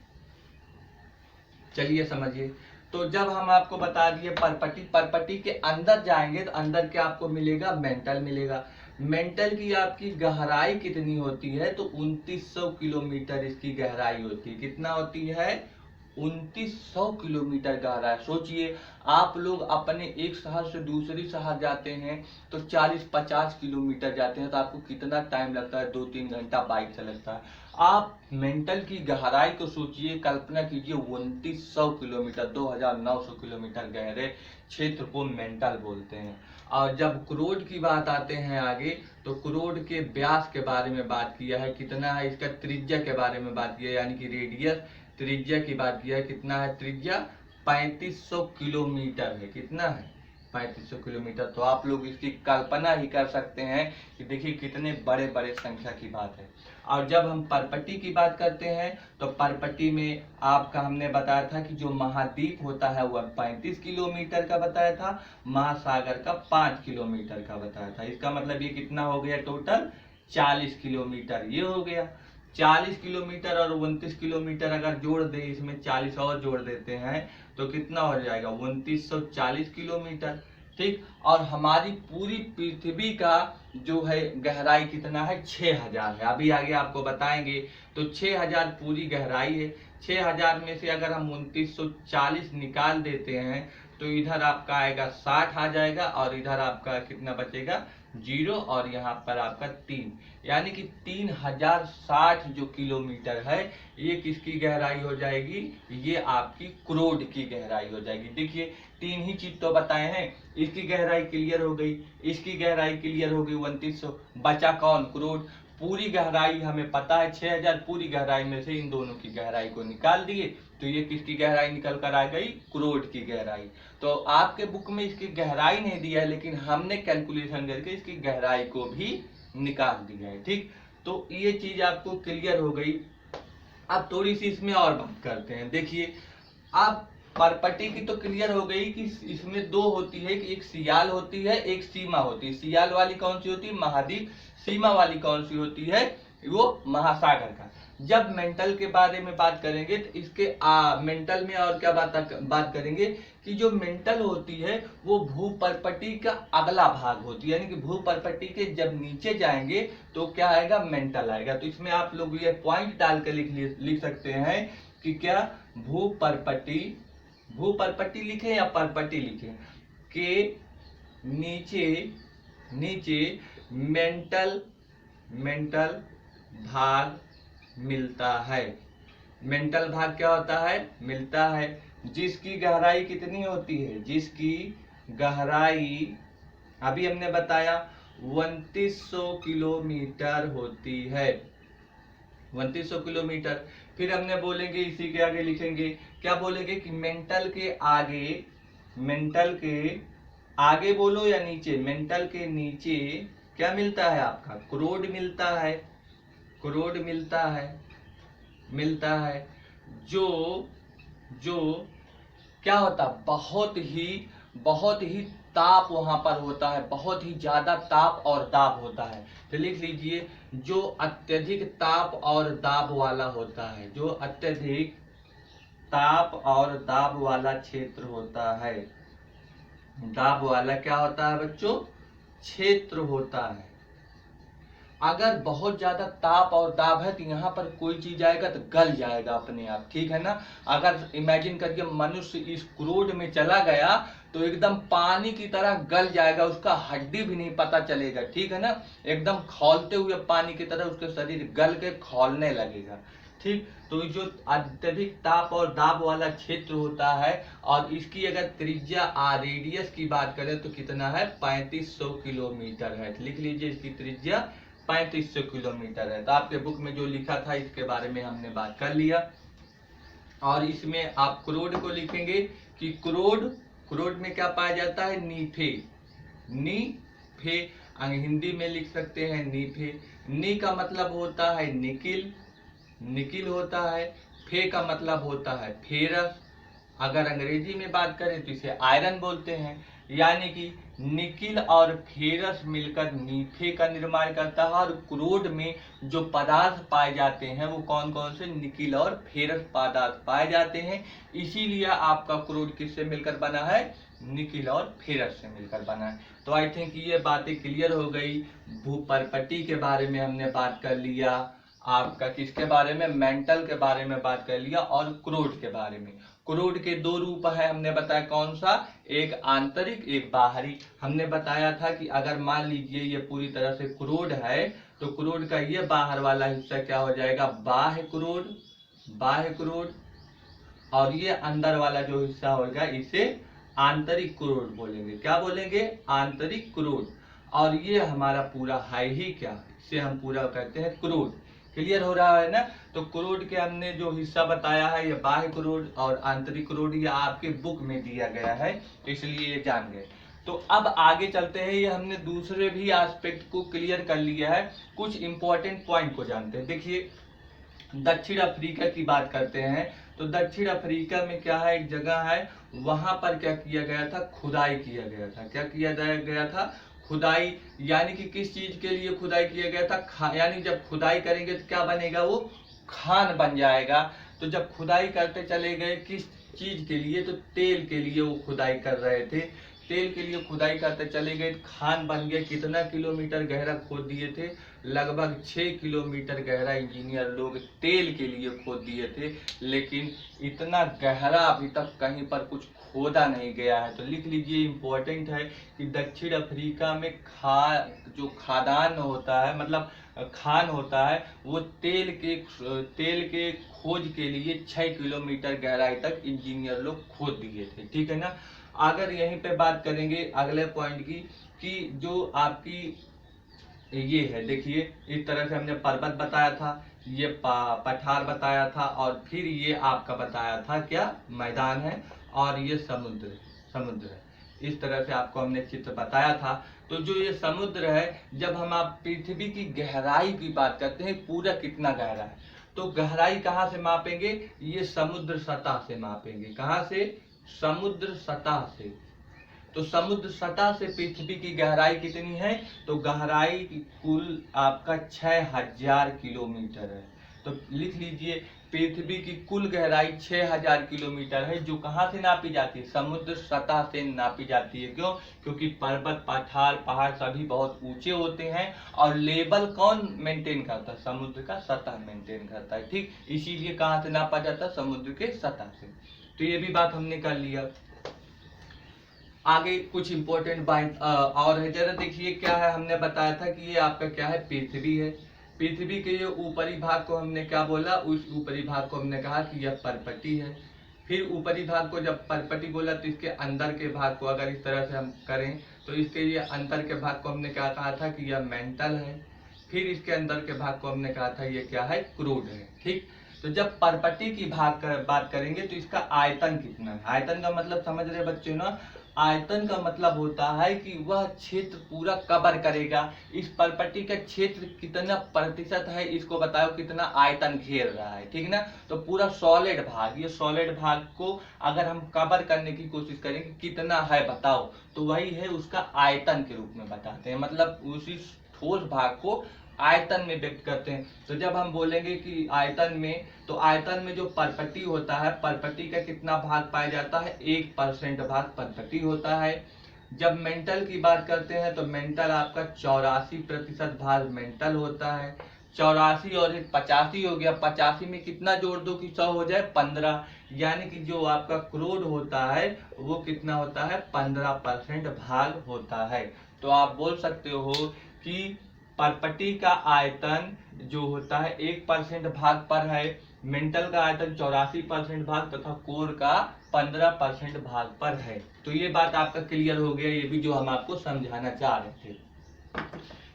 A: चलिए समझिए। तो जब हम आपको बता दिए परपटी, परपटी के अंदर जाएंगे तो अंदर क्या आपको मिलेगा, मेंटल मिलेगा। मेंटल की आपकी गहराई कितनी होती है, तो 2900 किलोमीटर इसकी गहराई होती है। कितना होती है, 2900 किलोमीटर गहरा है। सोचिए आप लोग अपने एक शहर से दूसरी शहर जाते हैं तो 40-50 किलोमीटर जाते हैं तो आपको कितना टाइम लगता है, 2-3 घंटा बाइक से लगता है। आप मेंटल की गहराई को सोचिए, कल्पना कीजिए 2900 किलोमीटर, 2900 किलोमीटर गहरे क्षेत्र को मेंटल बोलते हैं। और जब क्रोड की बात आते हैं आगे, तो क्रोड के व्यास के बारे में बात किया है, कितना है इसका त्रिज्या के बारे में बात किया है, यानी कि रेडियस त्रिज्या की बात किया है। कितना है त्रिज्या? 3500 किलोमीटर है। कितना है? 3500 किलोमीटर। तो आप लोग इसकी कल्पना ही कर सकते हैं कि देखिए कितने बड़े बड़े संख्या की बात है। और जब हम परपट्टी की बात करते हैं तो परपट्टी में आपका हमने बताया था कि जो महाद्वीप होता है वह 35 किलोमीटर का बताया था, महासागर का 5 किलोमीटर का बताया था। इसका मतलब ये कितना हो गया टोटल? 40 किलोमीटर ये हो गया। 40 किलोमीटर और 29 किलोमीटर अगर जोड़ दे, इसमें 40 और जोड़ देते हैं तो कितना हो जाएगा? 2940 किलोमीटर। ठीक। और हमारी पूरी पृथ्वी का जो है गहराई कितना है? 6000 है। अभी आगे आपको बताएंगे। तो 6000 पूरी गहराई है। 6000 में से अगर हम 2940 निकाल देते हैं तो इधर आपका आएगा 60 आ जाएगा और इधर आपका कितना बचेगा? 0 और यहाँ पर आपका 3, यानी कि 3060 जो किलोमीटर है ये किसकी गहराई हो जाएगी? ये आपकी क्रोड की गहराई हो जाएगी। देखिए 3 ही चीज तो बताए हैं। इसकी गहराई क्लियर हो गई, इसकी गहराई क्लियर हो गई 2900, बचा कौन? क्रोड। पूरी गहराई हमें पता है 6000, पूरी गहराई में से इन दोनों की गहराई को निकाल दिए तो ये किसकी गहराई निकल कर आ गई? क्रोड की गहराई। तो आपके बुक में इसकी गहराई नहीं दिया है, लेकिन हमने कैलकुलेशन करके इसकी गहराई को भी निकाल दिया है। ठीक। तो ये चीज आपको क्लियर हो गई। अब थोड़ी सी इसमें और बात करते हैं। देखिए अब परपट्टी की तो क्लियर हो गई कि इसमें दो होती है, कि एक सियाल होती है, एक सीमा होती है। सियाल वाली कौन सी होती है? महाद्वीप। सीमा वाली कौन सी होती है? वो महासागर का। जब मेंटल के बारे में बात करेंगे तो इसके मेंटल में और क्या बात करेंगे कि जो मेंटल होती है वो भूपर्पट्टी का अगला भाग होती है, यानी कि भूपर्पट्टी के जब नीचे जाएंगे तो क्या आएगा? मेंटल आएगा। तो इसमें आप लोग ये पॉइंट डाल कर लिख सकते हैं कि क्या भूपर्पट्टी, भूपर्पट्टी लिखे या परपट्टी लिखे, के नीचे मेंटल भाग मिलता है। मेंटल भाग क्या होता है? मिलता है। जिसकी गहराई कितनी होती है? जिसकी गहराई अभी हमने बताया 2900 किलोमीटर होती है। 2900 किलोमीटर। फिर हमने बोलेंगे, इसी के आगे लिखेंगे, क्या बोलेंगे कि मेंटल के आगे बोलो या नीचे? मेंटल के नीचे क्या मिलता है आपका? क्रोड मिलता है। क्रोड मिलता है जो क्या होता है? बहुत ही ताप वहां पर होता है, बहुत ही ज्यादा ताप और दाब होता है। तो लिख लीजिए, जो अत्यधिक ताप और दाब वाला होता है, जो अत्यधिक ताप और दाब वाला क्षेत्र होता है। दाब वाला क्या होता है बच्चों? क्षेत्र होता है। अगर बहुत ज्यादा ताप और दाब है तो यहाँ पर कोई चीज आएगा तो गल जाएगा अपने आप। ठीक है ना? अगर इमेजिन करके मनुष्य इस क्रोड में चला गया तो एकदम पानी की तरह गल जाएगा, उसका हड्डी भी नहीं पता चलेगा। ठीक है ना? एकदम खौलते हुए पानी की तरह उसके शरीर गल के खौलने लगेगा। ठीक। तो जो अत्यधिक ताप और दाब वाला क्षेत्र होता है, और इसकी अगर त्रिज्या रेडियस की बात करें तो कितना है? 3500 किलोमीटर है। लिख लीजिए, इसकी त्रिज्या 3500 किलोमीटर है। तो आपके बुक में जो लिखा था इसके बारे में हमने बात कर लिया। और इसमें आप क्रोड को लिखेंगे कि क्रोड में क्या पाया जाता है? नीफे हिंदी में लिख सकते हैं नीफे। नी का मतलब होता है निकिल होता है। फे का मतलब होता है फेरस। अगर अंग्रेजी में बात करें तो इसे आयरन बोलते हैं। यानी कि निकिल और फेरस मिलकर नीफे का निर्माण करता है। और क्रोड में जो पदार्थ पाए जाते हैं वो कौन कौन से? निकिल और फेरस पदार्थ पाए जाते हैं। इसीलिए आपका क्रोड किससे मिलकर बना है? निकिल और फेरस से मिलकर बना है। तो आई थिंक ये बातें क्लियर हो गई। भूपर्पट्टी के बारे में हमने बात कर लिया। आपका किसके बारे में, मेंटल के बारे में बात कर लिया और क्रोड के बारे में। क्रोड के दो रूप है, हमने बताया कौन सा, एक आंतरिक एक बाहरी। हमने बताया था कि अगर मान लीजिए ये पूरी तरह से क्रोड है तो क्रोड का ये बाहर वाला हिस्सा क्या हो जाएगा, बाह्य क्रोड, बाह्य क्रोड, और ये अंदर वाला जो हिस्सा होगा इसे आंतरिक क्रोड बोलेंगे। क्या बोलेंगे, आंतरिक क्रोड। और ये हमारा पूरा है ही क्या, इसे हम पूरा कहते हैं क्रोड। क्लियर हो रहा है ना। तो क्रोड के हमने जो हिस्सा बताया है ये बाह्य क्रोड और आंतरिक क्रोड, ये आपके बुक में दिया गया है, इसलिए ये जान गए। तो अब आगे चलते हैं, ये हमने दूसरे भी एस्पेक्ट को क्लियर कर लिया है, कुछ इंपॉर्टेंट पॉइंट को जानते हैं। देखिए दक्षिण अफ्रीका की बात करते हैं तो दक्षिण अफ्रीका में क्या है, एक जगह है, वहां पर क्या किया गया था, खुदाई किया गया था। क्या किया गया था, खुदाई। यानी कि किस चीज के लिए खुदाई किया गया था, यानी जब खुदाई करेंगे तो क्या बनेगा, वो खान बन जाएगा। तो जब खुदाई करते चले गए किस चीज के लिए, तो तेल के लिए वो खुदाई कर रहे थे। तेल के लिए खुदाई करते चले गए, खान बन गया। कितना किलोमीटर गहरा खोद दिए थे, लगभग 6 किलोमीटर गहरा इंजीनियर लोग तेल के लिए खोद दिए थे। लेकिन इतना गहरा अभी तक कहीं पर कुछ खोदा नहीं गया है। तो लिख लीजिए, इम्पोर्टेंट है कि दक्षिण अफ्रीका में जो खादान होता है, मतलब खान होता है, वो तेल के खोज के लिए 6 किलोमीटर गहराई तक इंजीनियर लोग खोद दिए थे। ठीक है ना। अगर यहीं पे बात करेंगे अगले पॉइंट की, कि जो आपकी ये है, देखिए इस तरह से हमने पर्वत बताया था, ये पठार बताया था, और फिर ये आपका बताया था क्या, मैदान है, और ये समुद्र है। इस तरह से आपको हमने चित्र बताया था। तो जो ये समुद्र है, जब हम आप पृथ्वी की गहराई की बात करते हैं, पूरा कितना गहरा है, तो गहराई कहाँ से मापेंगे, ये समुद्र सतह से मापेंगे। कहाँ से, समुद्र सतह से। तो समुद्र सतह से पृथ्वी की गहराई कितनी है, तो गहराई कुल आपका 6000 किलोमीटर है। तो लिख लीजिए, पृथ्वी की कुल गहराई 6000 किलोमीटर है, जो कहाँ से नापी जाती है, समुद्र सतह से नापी जाती है। क्यों, क्योंकि पर्वत पठार पहाड़ सभी बहुत ऊंचे होते हैं, और लेवल कौन मेंटेन करता है, समुद्र का सतह मेंटेन करता है। ठीक, इसीलिए कहाँ से नापा जाता है, समुद्र के सतह से। तो ये भी बात हमने कर लिया। आगे कुछ इंपॉर्टेंट बात और है, जरा देखिए क्या है। हमने बताया था कि ये आपका क्या है, पृथ्वी है। पृथ्वी के ये ऊपरी भाग को हमने क्या बोला, उस ऊपरी भाग को हमने कहा कि यह परपटी है। फिर ऊपरी भाग को जब परपटी बोला तो इसके अंदर के भाग को अगर इस तरह से हम करें तो इसके ये अंदर के भाग को हमने क्या कहा था कि यह मेंटल है। फिर इसके अंदर के भाग को हमने कहा था ये क्या है, क्रूड है। ठीक, तो जब परपटी की बात करेंगे तो इसका आयतन कितना है। आयतन का मतलब समझ रहे बच्चों ना, आयतन का मतलब होता है कि वह क्षेत्र पूरा कवर करेगा। इस परपटी का क्षेत्र कितना प्रतिशत है, इसको बताओ कितना आयतन घेर रहा है। ठीक ना। तो पूरा सॉलिड भाग, ये सॉलिड भाग को अगर हम कवर करने की कोशिश करेंगे कितना है बताओ, तो वही है उसका आयतन के रूप में बताते हैं। मतलब उसी ठोस भाग को आयतन में व्यक्त करते हैं। तो जब हम बोलेंगे कि आयतन में, तो आयतन में जो परपटी होता है, परपटी का कितना भाग पाया जाता है, 1% भाग परपटी होता है। जब मेंटल की बात करते हैं तो मेंटल आपका 84% भाग मेंटल होता है। 84 और 85 हो गया, 85 में कितना जोड़ दो कि 100 हो जाए, 15। यानी कि जो आपका क्रोड होता है वो कितना होता है, 15% भाग होता है। तो आप बोल सकते हो कि परपटी का आयतन जो होता है 1% भाग पर है, मेंटल का आयतन 84% भाग तथा कोर का 15% भाग पर है। तो ये बात आपका क्लियर हो गया, ये भी जो हम आपको समझाना चाह रहे थे।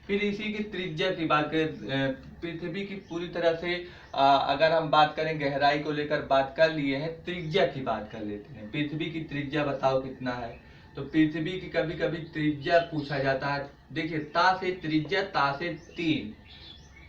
A: फिर इसी की त्रिज्या की बात करें, पृथ्वी की पूरी तरह से अगर हम बात करें गहराई को लेकर बात कर लिए हैं, त्रिज्या की बात कर लेते हैं। पृथ्वी की त्रिज्या बताओ कितना है। तो पृथ्वी की कभी कभी त्रिज्या पूछा जाता है। देखिए ता से त्रिज्या, ता से 3,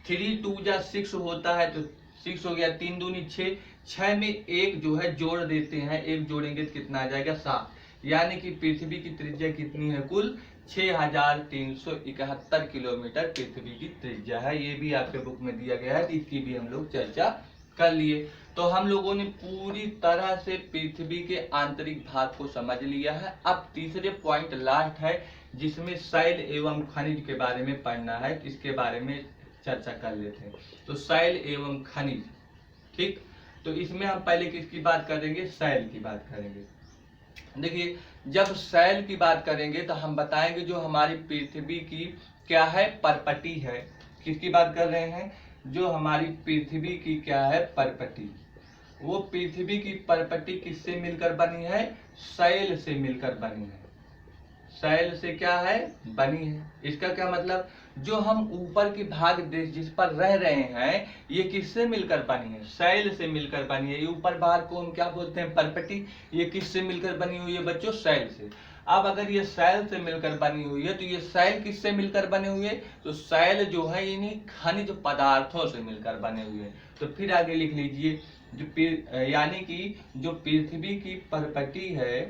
A: 3 2 जा 6 होता है, तो 6 हो गया, 3 दूनी 6, 6 में एक जो है जोड़ देते हैं, एक जोड़ेंगे तो कितना आ जाएगा, 7। यानी कि पृथ्वी की त्रिज्या कितनी है, कुल 6371 किलोमीटर पृथ्वी की त्रिज्या है। ये भी आपके बुक में दिया गया है, इसकी भी हम लोग चर्चा कर लिए। तो हम लोगों ने पूरी तरह से पृथ्वी के आंतरिक भाग को समझ लिया है। अब तीसरे पॉइंट लास्ट है, जिसमें शैल एवं खनिज के बारे में पढ़ना है। इसके बारे में चर्चा कर लेते हैं। तो शैल एवं खनिज, ठीक। तो इसमें हम पहले किसकी बात करेंगे? शैल की बात करेंगे। देखिए, जब शैल की बात करेंगे तो हम बताएंगे जो हमारी पृथ्वी की क्या है, परपटी है। किसकी बात कर रहे हैं? जो हमारी पृथ्वी की क्या है, परपटी। वो पृथ्वी की परपटी किससे मिलकर बनी है? शैल से मिलकर बनी है। शैल से क्या है, बनी है। इसका क्या मतलब? जो हम ऊपर की भाग देश जिस पर रह रहे हैं, ये किससे मिलकर बनी है? शैल से मिलकर बनी है। ये ऊपर भाग को हम क्या बोलते हैं? परपटी। ये किससे मिलकर बनी हुई है बच्चों? शैल से। अब अगर ये शैल से मिलकर बनी हुई है तो ये शैल किससे मिलकर बने हुए? तो शैल जो है इन्हीं खनिज पदार्थों से मिलकर बने हुए। तो फिर आगे लिख लीजिए, जो यानी कि जो पृथ्वी की परपटी है,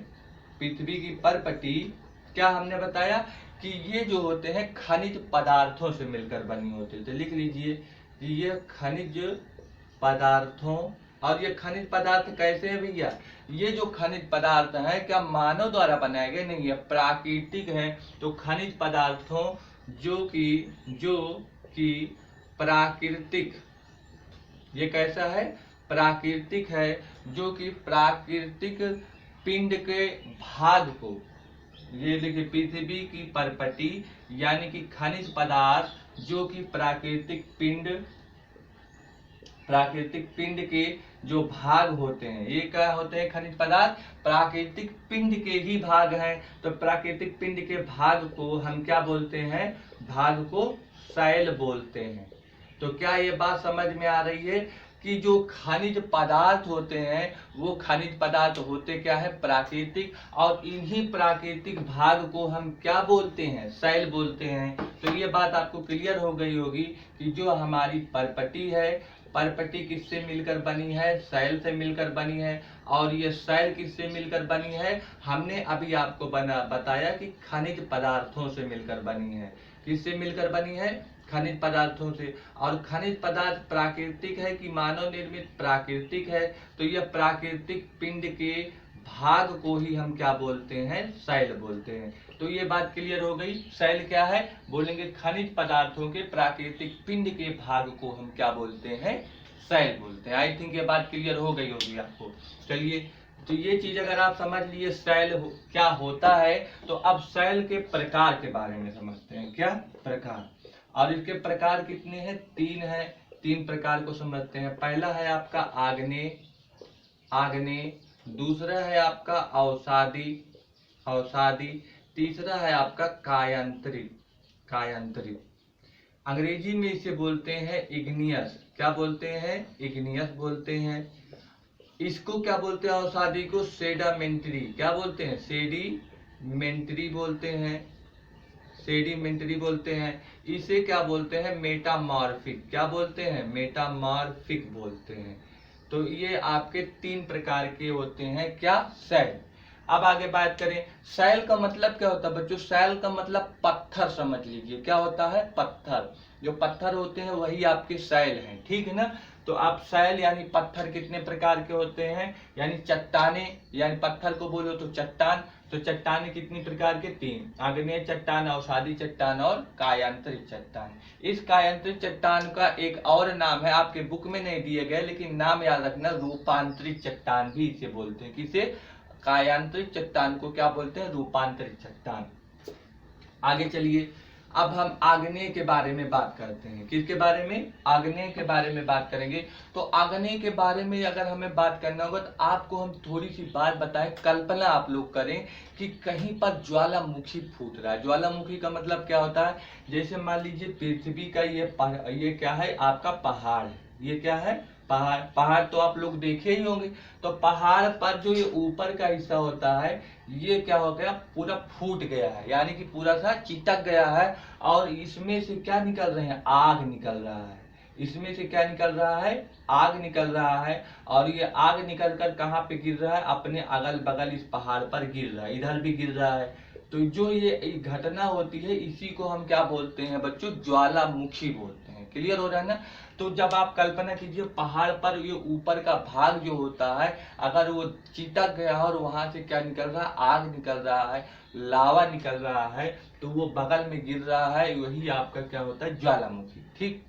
A: पृथ्वी की परपटी क्या हमने बताया कि ये जो होते हैं खनिज पदार्थों से मिलकर बनी होती है। तो लिख लीजिए कि ये खनिज पदार्थों, और ये खनिज पदार्थ कैसे है भैया? ये जो खनिज पदार्थ है क्या मानव द्वारा बनाए गए नहीं है, प्राकृतिक है। तो खनिज पदार्थों जो कि प्राकृतिक, ये कैसा है? प्राकृतिक है। जो कि प्राकृतिक पिंड के भाग को, ये देखिए पृथ्वी की परपटी यानी कि खनिज पदार्थ जो कि प्राकृतिक पिंड के जो भाग होते हैं, ये क्या होते हैं? खनिज पदार्थ प्राकृतिक पिंड के ही भाग हैं। तो प्राकृतिक पिंड के भाग को हम क्या बोलते हैं? भाग को शैल बोलते हैं। तो क्या ये बात समझ में आ रही है कि जो खनिज पदार्थ होते हैं वो खनिज पदार्थ होते क्या है? प्राकृतिक। और इन्हीं प्राकृतिक भाग को हम क्या बोलते हैं? शैल बोलते हैं। तो ये बात आपको क्लियर हो गई होगी कि जो हमारी परपटी है, परपटी किससे मिलकर बनी है? शैल से मिलकर बनी है। और ये शैल किससे मिलकर बनी है? हमने अभी आपको बताया कि खनिज पदार्थों से मिलकर बनी है। किससे मिलकर बनी है? खनिज पदार्थों से। और खनिज पदार्थ प्राकृतिक है कि मानव निर्मित? प्राकृतिक है। तो यह प्राकृतिक पिंड के भाग को ही हम क्या बोलते हैं? शैल बोलते हैं। तो ये बात क्लियर हो गई। शैल क्या है? बोलेंगे खनिज पदार्थों के प्राकृतिक पिंड के भाग को हम क्या बोलते हैं? शैल बोलते हैं। आई थिंक ये बात क्लियर हो गई होगी आपको। चलिए, तो ये चीज अगर आप समझ लिए शैल क्या होता है, तो अब शैल के प्रकार के बारे में समझते हैं। क्या प्रकार? और इसके प्रकार कितने हैं? 3 है। 3 प्रकार को समझते हैं। पहला है आपका आग्नेय, दूसरा है आपका अवसादी, तीसरा है आपका कायांतरित। अंग्रेजी में इसे बोलते हैं इग्नियस। क्या बोलते हैं? इग्नियस बोलते हैं। इसको क्या बोलते हैं? अवसादी को सेडामेंट्री। क्या बोलते हैं? सेडिमेंट्री बोलते हैं। इसे क्या बोलते हैं? मेटामॉर्फिक। क्या बोलते हैं? मेटामॉर्फिक बोलते हैं। तो ये आपके 3 प्रकार के होते हैं। क्या? शैल। अब आगे बात करें, शैल का मतलब क्या होता है बच्चों? शैल का मतलब पत्थर समझ लीजिए। क्या होता है? पत्थर। जो पत्थर होते हैं वही आपके शैल हैं, ठीक है ना। तो आप शैल यानी पत्थर कितने प्रकार के होते हैं? यानी चट्टाने, यानी पत्थर को बोलो तो चट्टान। तो चट्टाने कितनी प्रकार के? 3। आग्नेय चट्टान, अवसादी चट्टान और कायांतरित चट्टान। इस कायांतरित चट्टान का एक और नाम है, आपके बुक में नहीं दिए गए लेकिन नाम याद रखना, रूपांतरित चट्टान भी इसे बोलते हैं। किसे? कायांतरित चट्टान को क्या बोलते हैं? रूपांतरित चट्टान। आगे चलिए, अब हम आग्नेय के बारे में बात करते हैं। किसके बारे में? आग्नेय के बारे में बात करेंगे। तो आग्नेय के बारे में अगर हमें बात करना होगा तो आपको हम थोड़ी सी बात बताएं। कल्पना आप लोग करें कि कहीं पर ज्वालामुखी फूट रहा है। ज्वालामुखी का मतलब क्या होता है? जैसे मान लीजिए पृथ्वी का ये क्या है? आपका पहाड़ है। ये क्या है? पहाड़ तो आप लोग देखे ही होंगे। तो पहाड़ पर जो ये ऊपर का हिस्सा होता है ये क्या हो गया? पूरा फूट गया है, यानी कि पूरा सा चिटक गया है। और इसमें से क्या निकल रहे हैं? आग निकल रहा है। इसमें से क्या निकल रहा है? आग निकल रहा है। और ये आग निकल कर कहाँ पे गिर रहा है? अपने अगल बगल इस पहाड़ पर गिर रहा है, इधर भी गिर रहा है। तो जो ये घटना होती है इसी को हम क्या बोलते हैं बच्चों? ज्वालामुखी बोलते हैं। क्लियर हो रहा है ना। तो जब आप कल्पना कीजिए पहाड़ पर ये ऊपर का भाग जो होता है अगर वो चिटक गया और वहां से क्या निकल रहा है? आग निकल रहा है, लावा निकल रहा है, तो वो बगल में गिर रहा है, वही आपका क्या होता है? ज्वालामुखी। ठीक।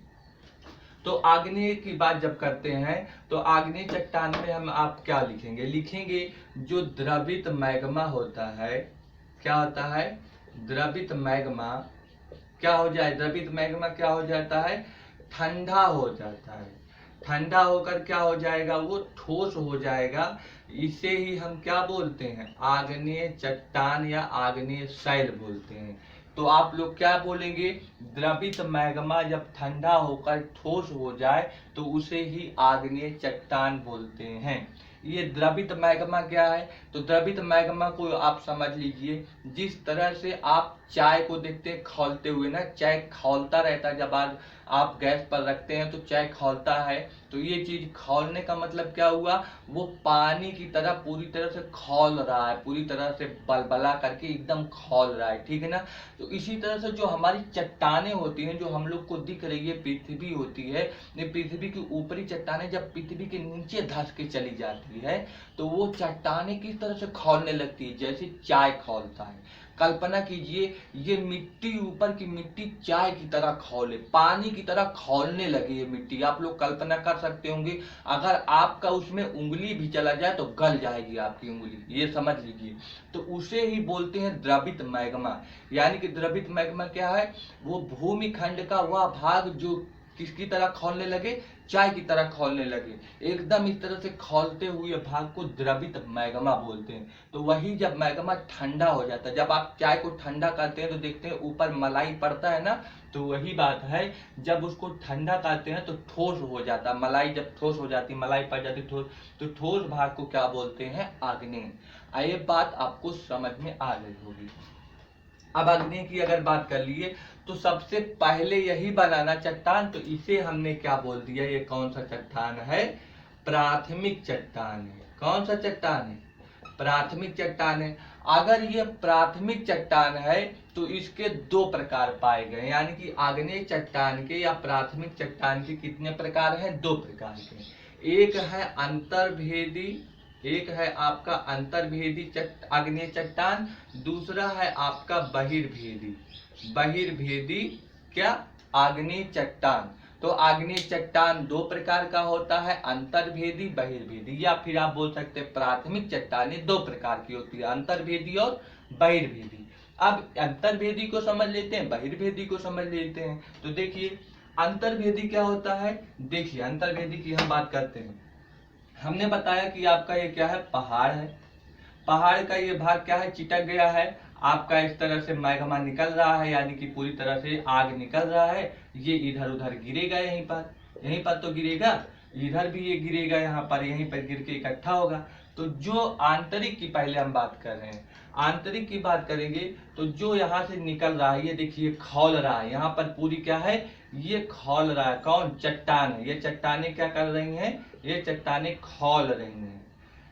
A: तो आग्नेय की बात जब करते हैं तो आग्नेय चट्टान में हम आप क्या लिखेंगे, लिखेंगे जो द्रवित मैग्मा होता है, क्या होता है, द्रवित मैग्मा क्या हो जाए, द्रवित मैग्मा क्या हो जाता है, ठंडा हो जाता है, ठंडा होकर क्या हो जाएगा, वो ठोस हो जाएगा। इसे ही हम क्या बोलते हैं, आग्नेय चट्टान या आग्नेय शैल बोलते हैं। तो आप लोग क्या बोलेंगे, द्रवित मैग्मा जब ठंडा होकर ठोस हो जाए तो उसे ही आग्नेय चट्टान बोलते हैं। ये द्रवित मैग्मा क्या है, तो द्रवित मैग्मा को आप समझ लीजिए, जिस तरह से आप चाय को देखते हैं खौलते हुए ना, चाय खौलता रहता है, जब आप गैस पर रखते हैं तो चाय खौलता है, तो ये चीज खौलने का मतलब क्या हुआ, वो पानी की तरह पूरी तरह से खौल रहा है, पूरी तरह से बलबला करके एकदम खौल रहा है, ठीक है ना। तो इसी तरह से जो हमारी चट्टानें होती हैं, जो हम लोग को दिख रही है पृथ्वी होती है, ये पृथ्वी की ऊपरी चट्टानें जब पृथ्वी के नीचे धंस के चली जाती है तो वो चट्टानें किस तरह से खौलने लगती है, जैसे चाय खौलता है। कल्पना कीजिए ये मिट्टी, ऊपर की मिट्टी चाय की तरह खौले, पानी की तरह खौलने लगी ये मिट्टी। आप लोग कल्पना कर सकते होंगे, अगर आपका उसमें उंगली भी चला जाए तो गल जाएगी आपकी उंगली, ये समझ लीजिए। तो उसे ही बोलते हैं द्रवित मैग्मा। यानी कि द्रवित मैग्मा क्या है, वो भूमि खंड का वह भाग जो किसकी तरह खौलने लगे, चाय की तरह खौलने लगे, एकदम इस तरह से खौलते हुए भाग को द्रवित मैग्मा बोलते हैं। तो वही जब मैग्मा ठंडा हो जाता है, जब आप चाय को ठंडा करते हैं तो देखते हैं ऊपर मलाई पड़ता है ना, तो वही बात है, जब उसको ठंडा करते हैं तो ठोस हो जाता है, मलाई जब ठोस हो जाती, मलाई पड़ जाती ठोस, तो ठोस भाग को क्या बोलते हैं, आग्नेय। ये बात आपको समझ में आ गई होगी। अब आग्नेय की अगर बात कर लिए तो सबसे पहले यही बनाना चट्टान, तो इसे हमने क्या बोल दिया, ये कौन सा चट्टान है, प्राथमिक चट्टान है। कौन सा चट्टान है, प्राथमिक चट्टान है। अगर ये प्राथमिक चट्टान है तो इसके दो प्रकार पाए गए, यानी कि आग्नेय चट्टान के या प्राथमिक चट्टान के कितने प्रकार हैं, दो प्रकार के। एक है अंतर्भेदी, एक है आपका अंतर्भेदी आग्नेय चट्टान, दूसरा है आपका बहिर्भेदी, बहिर्भेदी क्या, आग्नेय चट्टान। तो आग्नेय चट्टान दो प्रकार का होता है, अंतर्भेदी, बहिर्भेदी, या फिर आप बोल सकते हैं प्राथमिक चट्टानें दो प्रकार की होती है, अंतर्भेदी और बहिर्भेदी। अब अंतर्भेदी को समझ लेते हैं, बहिर्भेदी को समझ लेते हैं। तो देखिए अंतर्भेदी क्या होता है, देखिए अंतर्भेदी की हम बात करते हैं। हमने बताया कि आपका ये क्या है, पहाड़ है, पहाड़ का ये भाग क्या है, चिटक गया है, आपका इस तरह से मैग्मा निकल रहा है, यानी कि पूरी तरह से आग निकल रहा है, ये इधर उधर गिरेगा, यहीं पर तो गिरेगा, इधर भी ये गिरेगा, यहाँ पर यहीं पर गिर के इकट्ठा होगा। तो जो आंतरिक की पहले हम बात कर रहे हैं, आंतरिक की बात करेंगे तो जो यहाँ से निकल रहा है, ये देखिए खौल रहा है, यहाँ पर पूरी क्या है, ये खौल रहा है, कौन, चट्टान है। ये चट्टानें क्या कर रही हैं, ये चट्टानें खौल रही हैं।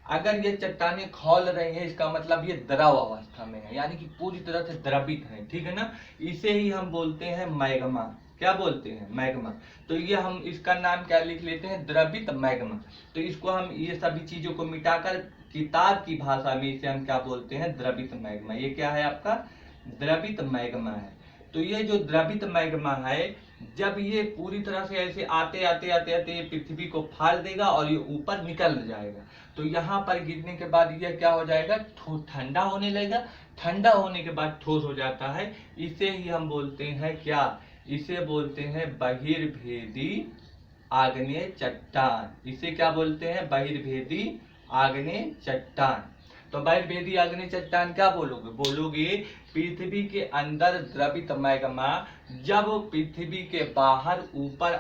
A: अगर ये चट्टानें खौल रही हैं इसका मतलब ये द्रव अवस्था में है, यानी कि पूरी तरह से द्रवित है, ठीक है ना। इसे ही हम बोलते हैं मैग्मा, क्या बोलते हैं, मैग्मा। तो ये हम इसका नाम क्या लिख लेते हैं, द्रवित मैग्मा। तो इसको हम ये सभी चीजों को मिटाकर किताब की भाषा में इसे हम क्या बोलते हैं, द्रवित मैग्मा। ये क्या है आपका, द्रवित मैग्मा है। तो ये जो द्रवित मैग्मा है, जब ये पूरी तरह से ऐसे आते आते आते आते ये पृथ्वी को फाड़ देगा और ये ऊपर निकल जाएगा, तो यहाँ पर गिरने के बाद ये क्या हो जाएगा, ठंडा होने लगेगा, ठंडा होने के बाद ठोस हो जाता है। इसे ही हम बोलते हैं क्या, इसे बोलते हैं बहिर्भेदी आग्नेय चट्टान। इसे क्या बोलते हैं, बहिर्भेदी आग्नेय चट्टान। तो बहिर्भेदी आग्नेय चट्टान क्या बोलोगे, बोलोगे पृथ्वी के अंदर द्रवित मैग्मा जब पृथ्वी के बाहर ऊपर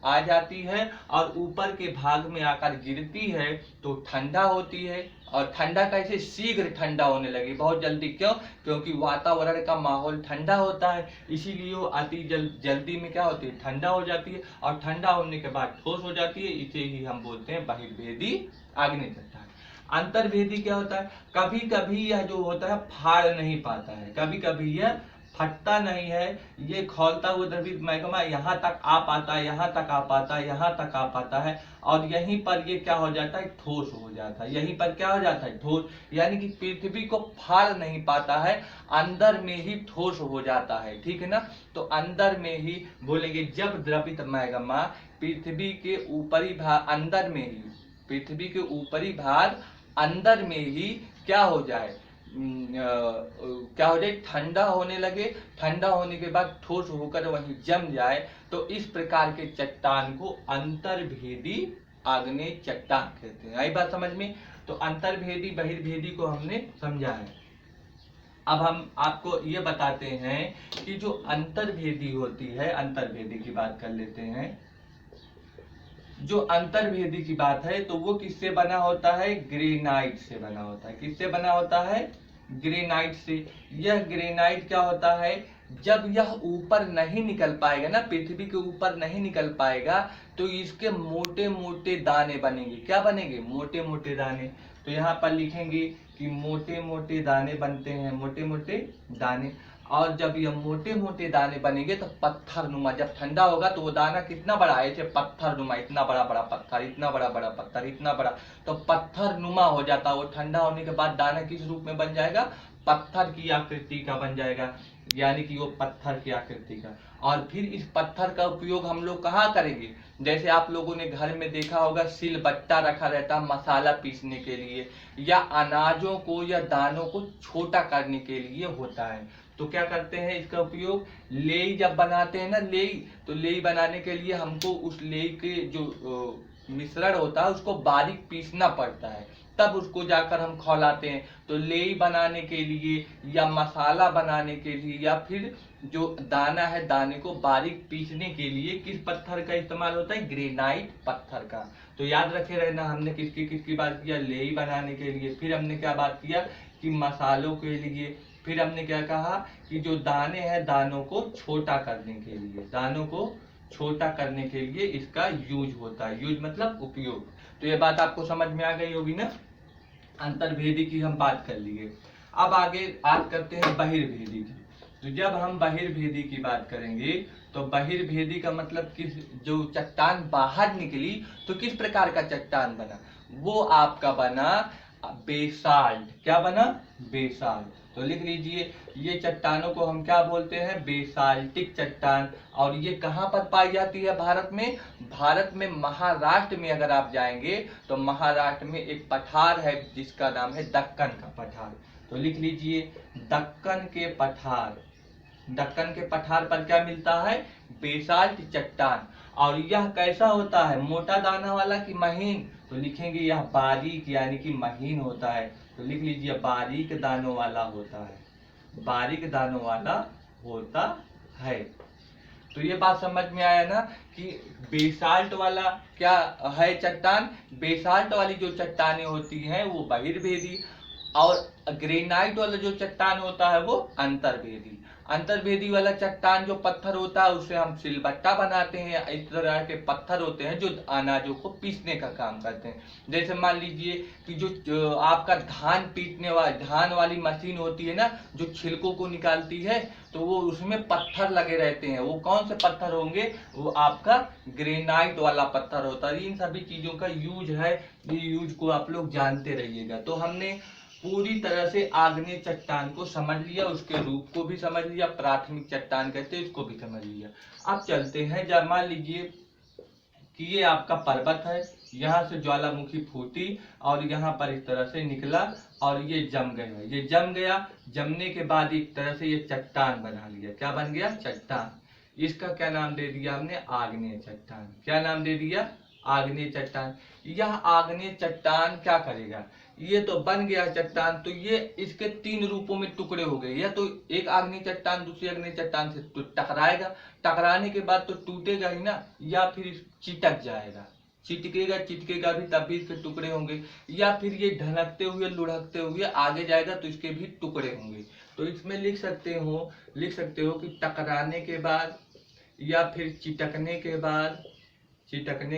A: आ जाती है और ऊपर के भाग में आकर गिरती है तो ठंडा होती है। और ठंडा कैसे, शीघ्र ठंडा होने लगी, बहुत जल्दी। क्यों, क्योंकि वातावरण का माहौल ठंडा होता है, इसीलिए वो अति जल्दी में क्या होती है, ठंडा हो जाती है, और ठंडा होने के बाद ठोस हो जाती है। इसे ही हम बोलते हैं बहिर्भेदी आग्नेय चट्टान। अंतर्भेदी क्या होता है, कभी कभी यह जो होता है फाड़ नहीं पाता है, कभी कभी यह फटता नहीं है, ये खौलता हुआ द्रवित मैग्मा यहाँ तक आ पाता है, यहाँ तक आ पाता है, यहाँ तक आ पाता है, और यहीं पर ये क्या हो जाता है, ठोस हो जाता है। यहीं पर क्या हो जाता है, ठोस, यानी कि पृथ्वी को फाड़ नहीं पाता है, अंदर में ही ठोस हो जाता है। ठीक है ना। तो अंदर में ही बोलेंगे जब द्रवित मैग्मा पृथ्वी के ऊपरी भाग अंदर में ही, पृथ्वी के ऊपरी भाग अंदर में ही क्या हो जाए, क्या हो जाए, ठंडा होने लगे, ठंडा होने के बाद ठोस होकर वहीं जम जाए, तो इस प्रकार के चट्टान को अंतर्भेदी आग्नेय चट्टान कहते हैं। आई बात समझ में। तो अंतर्भेदी बहिर्भेदी को हमने समझा है। अब हम आपको ये बताते हैं कि जो अंतर्भेदी होती है, अंतर्भेदी की बात कर लेते हैं। जो अंतर्भेदी की बात है तो वो किससे बना होता है, ग्रेनाइट से बना होता है। किससे बना होता है, ग्रेनाइट से। यह ग्रेनाइट क्या होता है, जब यह ऊपर नहीं निकल पाएगा ना, पृथ्वी के ऊपर नहीं निकल पाएगा, तो इसके मोटे मोटे दाने बनेंगे। क्या बनेंगे, मोटे मोटे दाने। तो यहाँ पर लिखेंगे कि मोटे मोटे दाने बनते हैं, मोटे मोटे दाने। और जब ये मोटे मोटे दाने बनेंगे तो पत्थर नुमा, जब ठंडा होगा तो वो दाना कितना बड़ा है, ऐसे पत्थर नुमा, इतना बड़ा बड़ा पत्थर, इतना बड़ा बड़ा पत्थर, इतना बड़ा, तो पत्थर नुमा हो जाता है। वो ठंडा होने के बाद दाना किस रूप में बन जाएगा, पत्थर की आकृति का बन जाएगा, यानी कि वो पत्थर की आकृति का। और फिर इस पत्थर का उपयोग हम लोग कहाँ करेंगे, जैसे आप लोगों ने घर में देखा होगा सिलबट्टा रखा रहता है मसाला पीसने के लिए, या अनाजों को या दानों को छोटा करने के लिए होता है। तो क्या करते हैं इसका उपयोग, लेई जब बनाते हैं ना, लेई, तो लेई बनाने के लिए हमको उस लेई के जो मिश्रण होता है उसको बारीक पीसना पड़ता है, तब उसको जाकर हम खौलाते हैं। तो लेई बनाने के लिए या मसाला बनाने के लिए या फिर जो दाना है दाने को बारीक पीसने के लिए किस पत्थर का इस्तेमाल होता है, ग्रेनाइट पत्थर का। तो याद रखे रहना, हमने किसकी बात किया, लेई बनाने के लिए। फिर हमने क्या बात किया कि मसालों के लिए। फिर हमने क्या कहा कि जो दाने हैं दानों को छोटा करने के लिए, दानों को छोटा करने के लिए इसका यूज होता है। यूज मतलब उपयोग। तो ये बात आपको समझ में आ गई होगी ना। अंतर्भेदी की हम बात कर लिए। अब आगे बात करते हैं बहिर्भेदी की। तो जब हम बहिर्भेदी की बात करेंगे तो बहिर्भेदी का मतलब किस, जो चट्टान बाहर निकली तो किस प्रकार का चट्टान बना, वो आपका बना बेसाल्ट। क्या बना, बेसाल्ट। तो लिख लीजिए, ये चट्टानों को हम क्या बोलते हैं, बेसाल्टिक चट्टान। और ये कहाँ पर पाई जाती है भारत में, भारत में महाराष्ट्र में अगर आप जाएंगे तो महाराष्ट्र में एक पठार है जिसका नाम है दक्कन का पठार। तो लिख लीजिए, दक्कन के पठार, दक्कन के पठार पर क्या मिलता है, बेसाल्ट चट्टान। और यह कैसा होता है, मोटा दाना वाला कि महीन, तो लिखेंगे यह बारीक यानी कि महीन होता है। तो लिख लीजिए बारीक दानों वाला होता है, बारीक दानों वाला होता है। तो ये बात समझ में आया ना कि बेसाल्ट वाला क्या है चट्टान, बेसाल्ट वाली जो चट्टानें होती हैं वो बहिर्भेदी, और ग्रेनाइट वाला जो चट्टान होता है वो अंतर्भेदी। अंतर्भेदी वाला चट्टान जो पत्थर होता है उससे हम सिलबट्टा बनाते हैं। इस तरह के पत्थर होते हैं जो अनाजों को पीसने का काम करते हैं। जैसे मान लीजिए कि जो आपका धान पीटने वाला, धान वाली मशीन होती है ना जो छिलकों को निकालती है, तो वो उसमें पत्थर लगे रहते हैं। वो कौन से पत्थर होंगे, वो आपका ग्रेनाइट वाला पत्थर होता है। इन सभी चीजों का यूज है, ये यूज को आप लोग जानते रहिएगा। तो हमने पूरी तरह से आग्नेय चट्टान को समझ लिया, उसके रूप को भी समझ लिया, प्राथमिक चट्टान कहते हैं इसको भी समझ लिया। अब चलते हैं, जब मान लीजिए कि ये आपका पर्वत है, यहाँ से ज्वालामुखी फूटी और यहाँ पर इस तरह से निकला और ये जम गया। ये जम गया, जमने के बाद एक तरह से ये चट्टान बना लिया। क्या बन गया, चट्टान। इसका क्या नाम दे दिया हमने, आग्नेय चट्टान। क्या नाम दे दिया, आग्नेय चट्टान। यह आग्नेय चट्टान क्या करेगा, ये तो बन गया चट्टान, तो ये इसके तीन रूपों में टुकड़े हो गए। या तो एक आग्नेय चट्टान दूसरी आग्नेय चट्टान से तो टकराएगा, टकराने के बाद तो टूटेगा ही ना, या फिर चिटक जाएगा, चिटकेगा, चिटकेगा भी तब भी इसके टुकड़े होंगे, या फिर ये ढलकते हुए लुढ़कते हुए आगे जाएगा तो इसके भी टुकड़े होंगे। तो इसमें लिख सकते हो कि टकराने के बाद या फिर चिटकने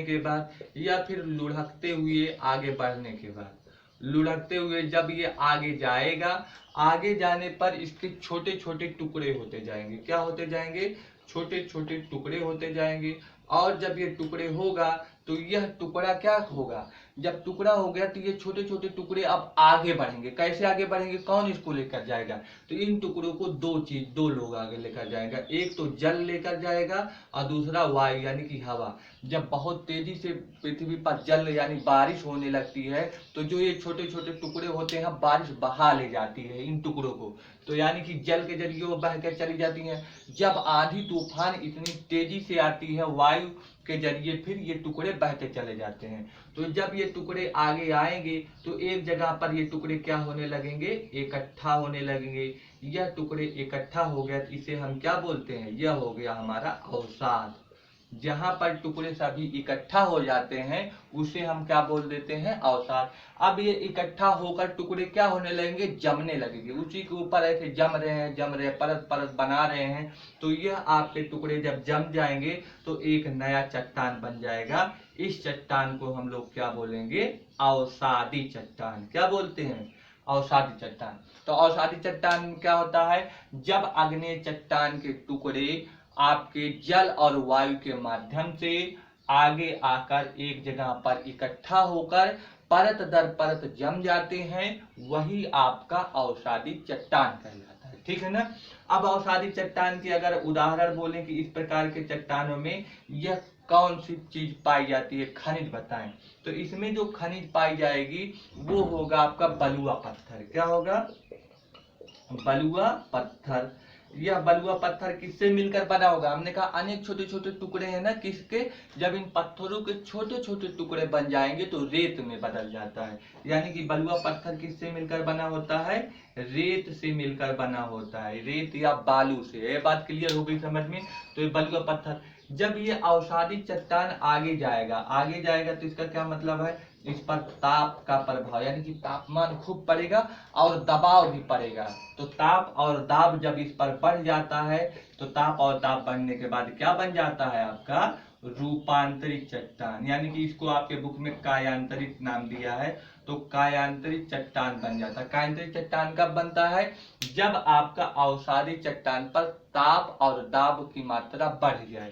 A: के बाद या फिर लुढ़कते हुए आगे बढ़ने के बाद। लुढ़कते हुए जब ये आगे जाएगा, आगे जाने पर इसके छोटे छोटे टुकड़े होते जाएंगे। क्या होते जाएंगे? छोटे छोटे टुकड़े होते जाएंगे। और जब ये टुकड़े होगा तो यह टुकड़ा क्या होगा? जब टुकड़ा हो गया तो ये छोटे छोटे टुकड़े अब आगे बढ़ेंगे। कैसे आगे बढ़ेंगे? कौन इसको लेकर जाएगा? तो इन टुकड़ों को दो लोग आगे लेकर जाएगा। एक तो जल लेकर जाएगा और दूसरा वायु यानी कि हवा। जब बहुत तेजी से पृथ्वी पर जल यानी बारिश होने लगती है तो जो ये छोटे छोटे टुकड़े होते हैं बारिश बहा ले जाती है इन टुकड़ों को, तो यानी कि जल के जरिए वो बह कर चली जाती हैं। जब आंधी तूफान इतनी तेजी से आती है वायु के जरिए फिर ये टुकड़े बहते चले जाते हैं। तो जब ये टुकड़े आगे आएंगे तो एक जगह पर ये टुकड़े क्या होने लगेंगे? इकट्ठा होने लगेंगे। यह टुकड़े इकट्ठा हो गया तो इसे हम क्या बोलते हैं? यह हो गया हमारा अवसाद। जहां पर टुकड़े सभी इकट्ठा हो जाते हैं उसे हम क्या बोल देते हैं? अवसाद। अब ये इकट्ठा होकर टुकड़े क्या होने लगेंगे? जमने लगेंगे। उसी के ऊपर ऐसे जम रहे हैं, परत परत बना रहे हैं। तो यह आपके टुकड़े जब जम जाएंगे तो एक नया चट्टान बन जाएगा। इस चट्टान को हम लोग क्या बोलेंगे? अवसादी चट्टान। क्या बोलते हैं? अवसादी चट्टान। तो अवसादी चट्टान में क्या होता है? जब आग्नेय चट्टान के टुकड़े आपके जल और वायु के माध्यम से आगे आकर एक जगह पर इकट्ठा होकर परत दर परत जम जाते हैं, वही आपका अवसादी चट्टान कहलाता है। ठीक है ना? अब अवसादी चट्टान की अगर उदाहरण बोलें कि इस प्रकार के चट्टानों में यह कौन सी चीज पाई जाती है, खनिज बताएं। तो इसमें जो खनिज पाई जाएगी वो होगा आपका बलुआ पत्थर। क्या होगा? बलुआ पत्थर। यह बलुआ पत्थर किससे मिलकर बना होगा? हमने कहा अनेक छोटे छोटे टुकड़े हैं ना, किसके? जब इन पत्थरों के छोटे छोटे टुकड़े बन जाएंगे तो रेत में बदल जाता है। यानी कि बलुआ पत्थर किससे मिलकर बना होता है? रेत से मिलकर बना होता है, रेत या बालू से। ये बात क्लियर हो गई समझ में? तो ये बलुआ पत्थर जब ये अवसादी चट्टान आगे जाएगा तो इसका क्या मतलब है? इस पर ताप का प्रभाव यानी कि तापमान खूब पड़ेगा और दबाव भी पड़ेगा। तो ताप और दाब जब इस पर बढ़ जाता है तो ताप और दाब बढ़ने के बाद क्या बन जाता है? आपका रूपांतरित चट्टान। यानी कि इसको आपके बुक में कायांतरित नाम दिया है, तो कायांतरित चट्टान बन जाता है। कायांतरित चट्टान कब बनता है? जब आपका अवसादी चट्टान पर ताप और दाब की मात्रा बढ़ जाए।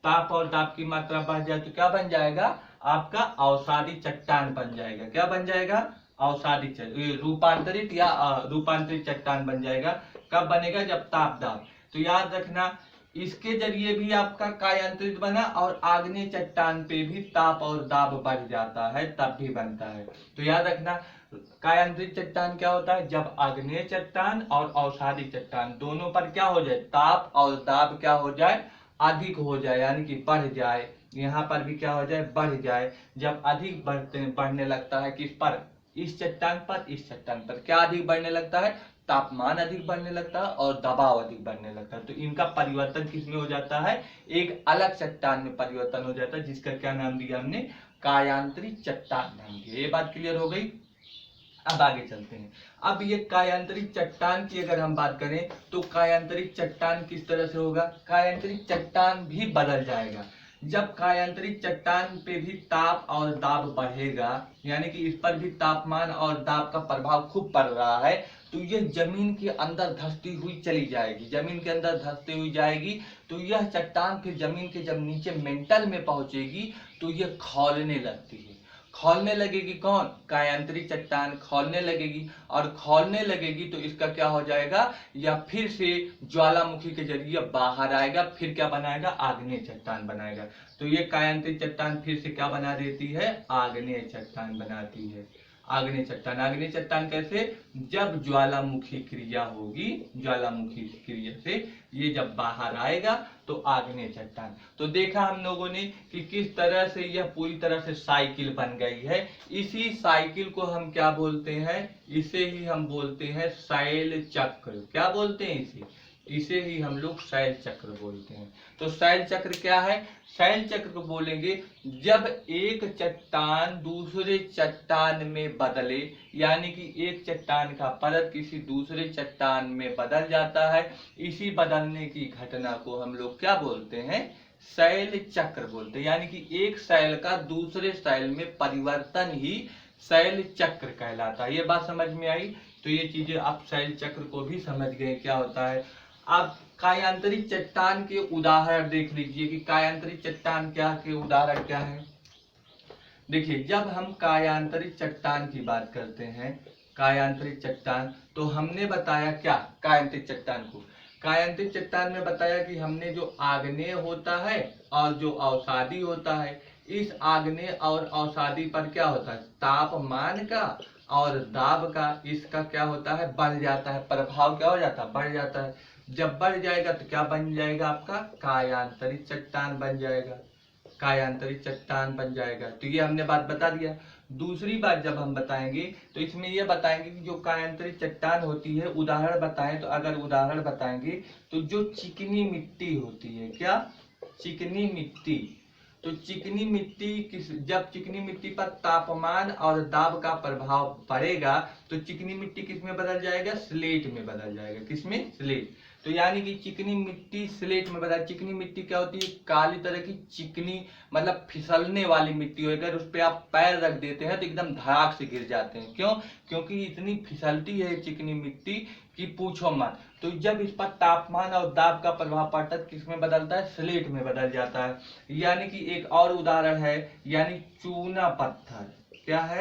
A: ताप और दाब की मात्रा बढ़ जाए तो क्या बन जाएगा? आपका अवसादी चट्टान बन जाएगा। क्या बन जाएगा? अवसादी रूपांतरित या रूपांतरित चट्टान बन जाएगा। कब बनेगा? जब ताप दाब। तो याद रखना इसके जरिए भी आपका कायांतरित बना और आग्नेय चट्टान पे भी ताप और दाब बढ़ जाता है तब भी बनता है। तो याद रखना कायांतरित चट्टान क्या होता है? जब आग्नेय चट्टान और अवसादी चट्टान दोनों पर क्या हो जाए? ताप और दाब क्या हो जाए? अधिक हो जाए यानी कि बढ़ जाए। यहाँ पर भी क्या हो जाए? बढ़ जाए। जब अधिक बढ़ने लगता है किस पर? इस चट्टान पर, इस चट्टान पर क्या अधिक बढ़ने लगता है? तापमान अधिक बढ़ने लगता है और दबाव अधिक बढ़ने लगता है। तो इनका परिवर्तन किसमें हो जाता है? एक अलग चट्टान में परिवर्तन हो जाता है, जिसका क्या नाम दिया हमने? कायांतरित चट्टान नाम दिया। ये बात क्लियर हो गई? अब आगे चलते हैं। अब ये कायांतरित चट्टान की अगर हम बात करें तो कायांतरित चट्टान किस तरह से होगा? कायांतरित चट्टान भी बदल जाएगा। जब कायांतरित चट्टान पे भी ताप और दाब बढ़ेगा यानी कि इस पर भी तापमान और दाब का प्रभाव खूब पड़ रहा है तो यह जमीन के अंदर धंसती हुई चली जाएगी। जमीन के अंदर धंसती हुई जाएगी तो यह चट्टान फिर जमीन के जब नीचे मेंटल में पहुंचेगी तो यह खौलने लगती है। खौलने लगेगी कौन? कायांतरित चट्टान खौलने लगेगी और खौलने लगेगी तो इसका क्या हो जाएगा? या फिर से ज्वालामुखी के जरिए बाहर आएगा, फिर क्या बनाएगा? आग्नेय चट्टान बनाएगा। तो ये कायांतरित चट्टान फिर से क्या बना देती है? आग्नेय चट्टान बनाती है। आग्नेय चट्टान। आग्नेय चट्टान कैसे? जब ज्वालामुखी क्रिया होगी, ज्वालामुखी क्रिया से ये जब बाहर आएगा तो आग्नेय चट्टान। तो देखा हम लोगों ने कि किस तरह से यह पूरी तरह से साइकिल बन गई है। इसी साइकिल को हम क्या बोलते हैं? इसे ही हम बोलते हैं शैल चक्र। क्या बोलते हैं इसे? इसे ही हम लोग शैल चक्र बोलते हैं। तो शैल चक्र क्या है? शैल चक्र को बोलेंगे जब एक चट्टान दूसरे चट्टान में बदले यानी कि एक चट्टान का परत किसी दूसरे चट्टान में बदल जाता है। इसी बदलने की घटना को हम लोग क्या बोलते हैं? शैल चक्र बोलते हैं। यानी कि एक शैल का दूसरे शैल में परिवर्तन ही शैल चक्र कहलाता है। ये बात समझ में आई? तो ये चीजें आप शैल चक्र को भी समझ गए क्या होता है। आप कायांतरित चट्टान के उदाहरण देख लीजिए कि कायांतरित चट्टान क्या के उदाहरण क्या है। देखिए, जब हम कायांतरित चट्टान की बात करते हैं, कायांतरित चट्टान, तो हमने बताया क्या कायांतरित चट्टान को, कायांतरित चट्टान में बताया कि हमने जो आग्नेय होता है और जो अवसादी होता है, इस आग्नेय और अवसादी पर क्या होता है, तापमान का और दाब का इसका क्या होता है, बढ़ जाता है, प्रभाव क्या हो जाता है, बढ़ जाता है। जब बढ़ जाएगा तो क्या बन जाएगा, आपका कायांतरित चट्टान बन जाएगा, कायांतरित चट्टान बन जाएगा। तो ये हमने बात बता दिया। दूसरी बात जब हम बताएंगे तो इसमें ये बताएंगे कि जो कायांतरित चट्टान होती है, उदाहरण बताएं तो अगर उदाहरण बताएंगे तो जो चिकनी मिट्टी होती है, क्या, चिकनी मिट्टी, तो चिकनी मिट्टी जब चिकनी मिट्टी पर तापमान और दाब का प्रभाव पड़ेगा तो चिकनी मिट्टी किस में बदल जाएगा, स्लेट में बदल जाएगा। किसमें, स्लेट। तो यानी कि चिकनी मिट्टी स्लेट में बदल, चिकनी मिट्टी क्या होती है, काली तरह की चिकनी, मतलब फिसलने वाली मिट्टी हो, अगर उस पर आप पैर रख देते हैं तो एकदम धड़ाक से गिर जाते हैं। क्यों, क्योंकि इतनी फिसलती है चिकनी मिट्टी कि पूछो मत। तो जब इस पर तापमान और दाब का प्रभाव पड़ता है किस में बदलता है, स्लेट में बदल जाता है। यानी कि एक और उदाहरण है, यानी चूना पत्थर, क्या है,